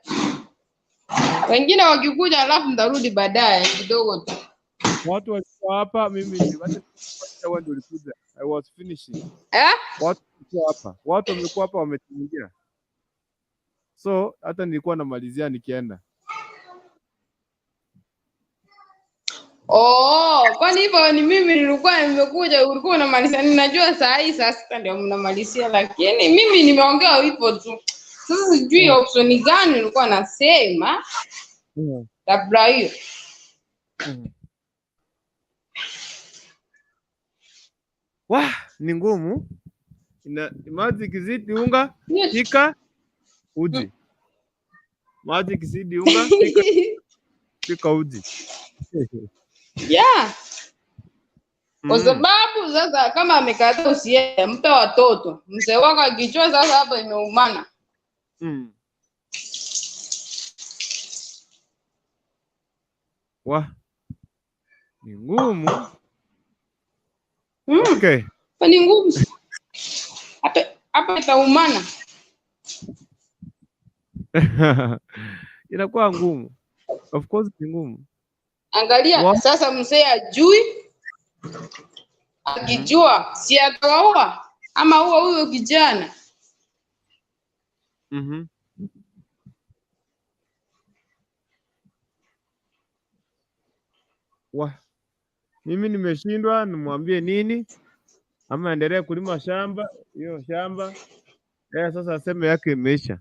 Wengine wakikuja alafu ndarudi baadaye kidogo tu. Watu walikuwa hapa mimi niliwacha ndio ulikuja. I was finishing. wamekuwa hapa, watu wamekuwa hapa wametuingia, so hata nilikuwa namalizia nikienda. Oh, kwani hivyo ni mimi nilikuwa nimekuja, ulikuwa unamalizia. Ninajua saa hii saa sita ndio mnamalizia, lakini mimi nimeongea hivyo tu. Sasa sijui option gani nilikuwa nasema kabla hiyo. Wah, ni ngumu. Maji kizidi unga, pika uji. Maji kizidi unga, pika uji. Yeah. Kwa sababu sasa kama amekataa usiende, mpe watoto. Mzee wako akichua sasa hapa imeumana. Wah, ni ngumu. Okay. Ni ngumu. Hapa itaumana. Inakuwa ngumu. Of course ni ngumu. Angalia sasa mzee ajui. Akijua si ataoa ama huyo kijana. Wah. Mimi nimeshindwa nimwambie nini? Ama endelee kulima shamba, hiyo shamba. Sasa aseme yake imeisha.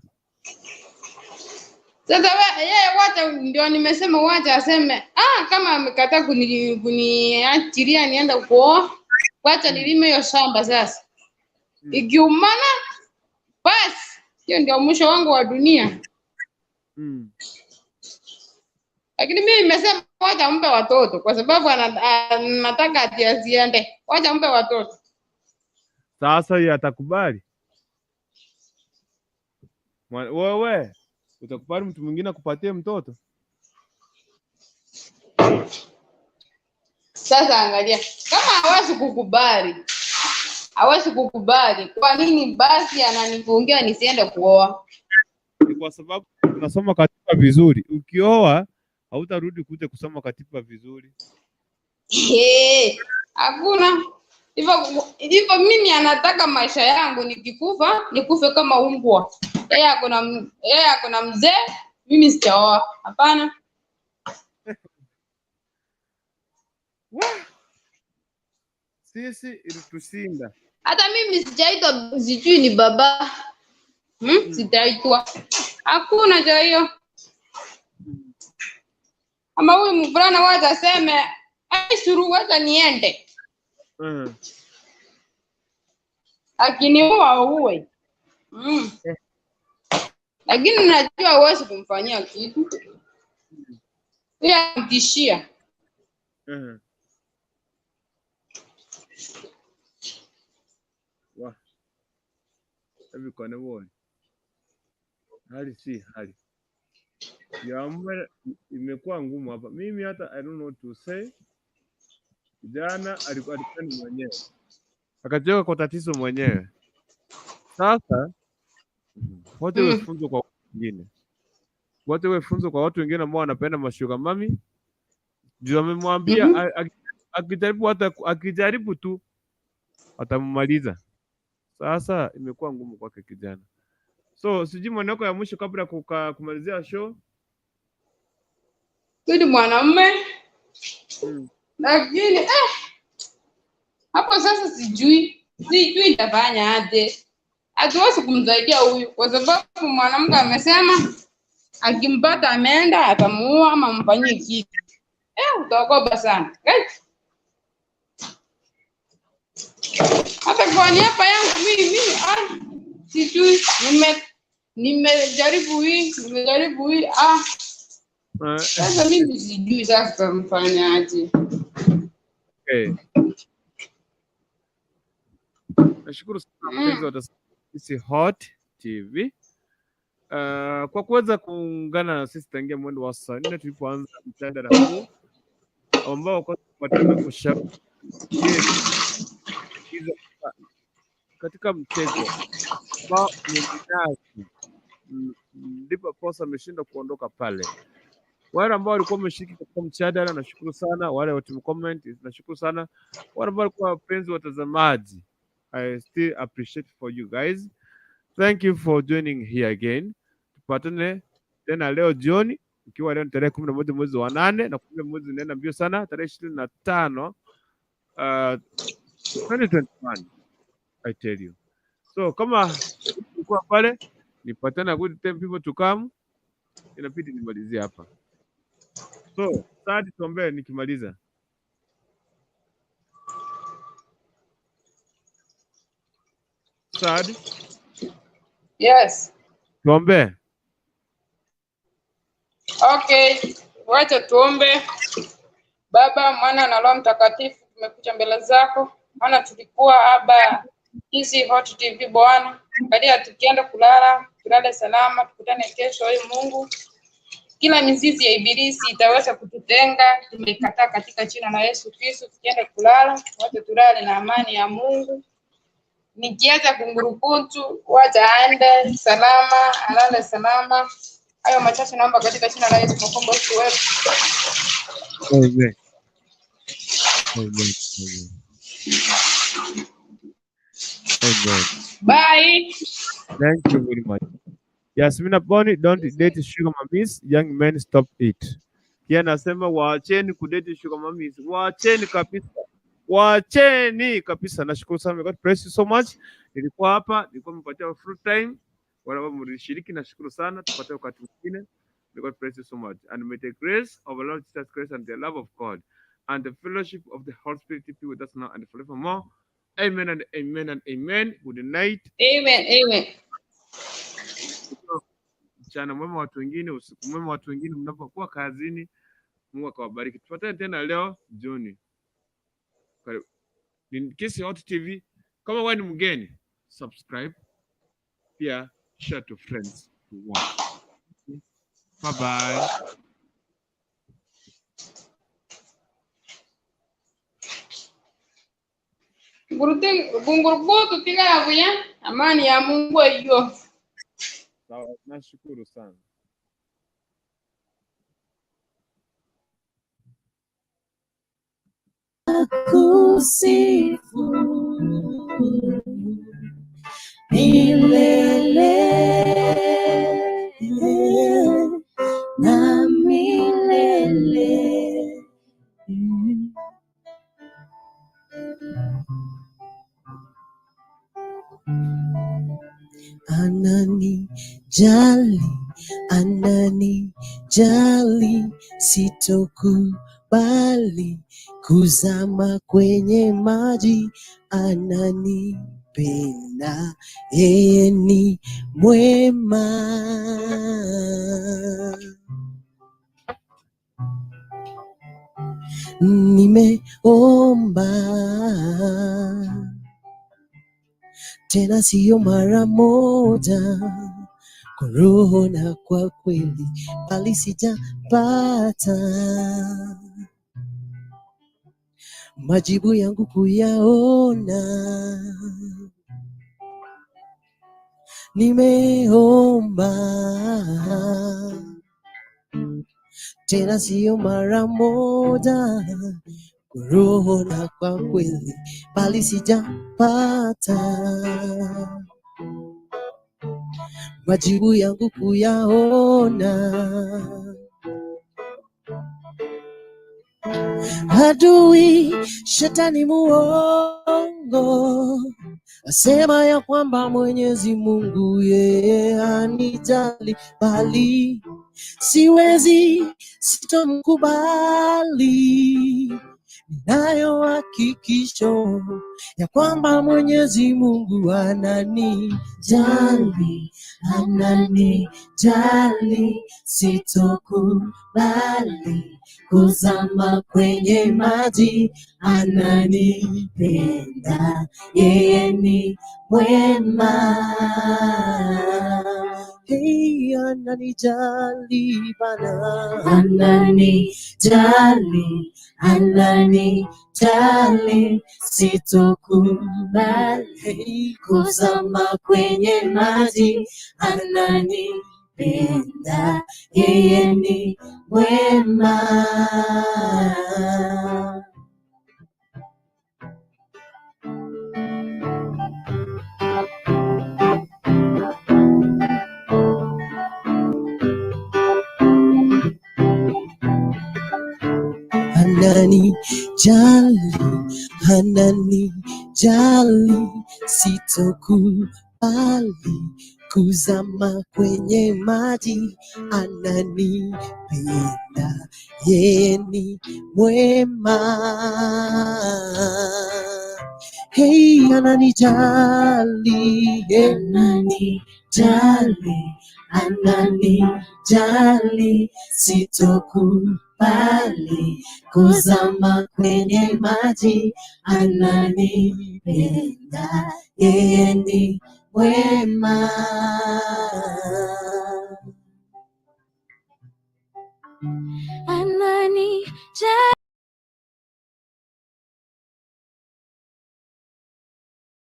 Sasa yeye wacha ndio nimesema wacha aseme kama amekataa kuniachilia nienda kuoa, wacha nilime hiyo shamba sasa. Ikiumana basi hiyo ndio mwisho wangu wa dunia. Lakini mimi nimesema wacha mpe watoto kwa sababu anataka ati asiende. Wacha mpe watoto. Sasa yeye atakubali? Wewe utakubali mtu mwingine akupatie mtoto? Sasa angalia, kama hawezi kukubali, kwa nini basi ananifungia nisiende kuoa? Ni kwa sababu unasoma katiba vizuri. Ukioa hautarudi kuja kusoma katiba vizuri. Hakuna. Hivyo mimi anataka maisha yangu nikikufa, nikufe kama umbwa. Yeye akona mzee, mimi sijaoa. Hapana. Sisi ilitushinda. Hata mimi sijaitwa sijui ni baba. Sijaitwa. Hakuna cha hiyo. Ama huyu mvulana wacha aseme, suru wacha niende. Akiniua uwe. Lakini najua huwezi kumfanyia kitu. Pia mtishia. Wah. Hivi kwa nini? Hali si hali. Imekuwa ngumu hapa. Mimi hata I don't know what to say. Kijana alikuwa ni mwenyewe. Akajenga kwa tatizo mwenyewe. Sasa wote wafunzo kwa wengine. Wote wafunzo kwa watu wengine ambao wanapenda mashuga mami. Ndio amemwambia akijaribu tu atamaliza. Sasa imekuwa ngumu kwake kijana. So sijui maneno ya mwisho kabla kumalizia show. Ni mwanamume. Lakini hapo sasa sijui itafanya aje. Hatuwezi kumsaidia huyu kwa sababu mwanamke amesema akimpata ameenda atamuua ama mfanyie kitu. Utaogopa sana. Hata kwa niaba yangu mimi sijui nimejaribu hii. Sasa mimi sijui sasa mfanya aje. Nashukuru sana mpenzi wa sisi Hot TV kwa kuweza kuungana na sisi tangia mwendo wa saa 4 tulipoanza mjadala huu ambao kwa kupata kushauri katika mchezo ambao ni binafsi, ndipo posa ameshinda kuondoka pale. Wale ambao walikuwa wameshiriki katika mjadala nashukuru sana, wale watu comment nashukuru sana, wale ambao walikuwa wapenzi watazamaji I still appreciate for you guys. Thank you for joining here again. Tupatane tena leo jioni, ikiwa leo ni tarehe 11 mwezi wa 8 na kumbe mwezi unaenda mbio sana, tarehe 25 2021. I tell you. So kama ulikuwa pale, nipatana good time people to come, inabidi nimalizie hapa. So sasa tuombe nikimaliza. Sad. Yes. Tuombe. Okay. Wacha tuombe. Baba, Mwana na Roho Mtakatifu, tumekuja mbele zako. Maana tulikuwa hapa hizi Hot TV Bwana. Baada tukienda kulala, tulale salama, tukutane kesho wewe Mungu. Kila mizizi ya ibilisi itaweza kututenga, tumekataa katika jina la Yesu Kristo. Tukienda kulala, wacha tulale na amani ya Mungu. Nikiacha kungurukutu, wacha aende salama, alale salama. Hayo machache naomba katika jina la Yesu Mkombozi wetu. Amen. Amen. Amen. Amen. Bye. Thank you very much. Yasmina Boni, don't date sugar mummies. Young men, stop it. Kia nasema waacheni kudate sugar mummies. Waacheni kabisa. Waacheni kabisa. Nashukuru sana. God bless you so much. Nilikuwa hapa, nilikuwa mpatia full time. Wala ambao mlishiriki, nashukuru sana. Tupate wakati mwingine. God bless you so much. And may the grace of our Lord Jesus Christ and the love of God and the fellowship of the Holy Spirit be with us now and forevermore. Amen and amen and amen. Good night. Amen. Amen. Mchana mwema watu wengine, usiku mwema watu wengine mnapokuwa kazini. Mungu akawabariki. Tupatane tena leo jioni. Karibu. Ni Kisi Hot TV. Kama wewe ni mgeni, subscribe. Pia share to friends who want. Bye bye. Bungurubutu tika ya kuya. Amani ya Mungu hiyo. Sawa, nashukuru sana. Kusifu milele na milele. Anani jali, sitokubali kuzama kwenye maji. Ananipenda, yeye ni mwema. Nimeomba tena siyo mara moja, kwa roho na kwa kweli, bali sijapata majibu yangu kuyaona. Nimeomba tena siyo mara moja, kwa roho na kwa kweli, bali sijapata majibu yangu kuyaona. Adui shetani muongo asema ya kwamba Mwenyezi Mungu yeye hanijali, bali siwezi, sitomkubali. Ninayo hakikisho ya kwamba Mwenyezi Mungu ananijali, ananijali, sitokubali kuzama kwenye maji. Ananipenda, yeye ni mwema. Hey, ananijali Bwana, ananijali, ananijali, sitokubali kuzama kwenye maji. Ananipenda, yeye ni mwema. ananijali, sitokubali kuzama kwenye maji, ananipenda, yeye ni mwema. Hey, ananijali, ananijali, sitokubali kuzama kwenye maji, ananipenda, yeye ni mwema. Ananijali.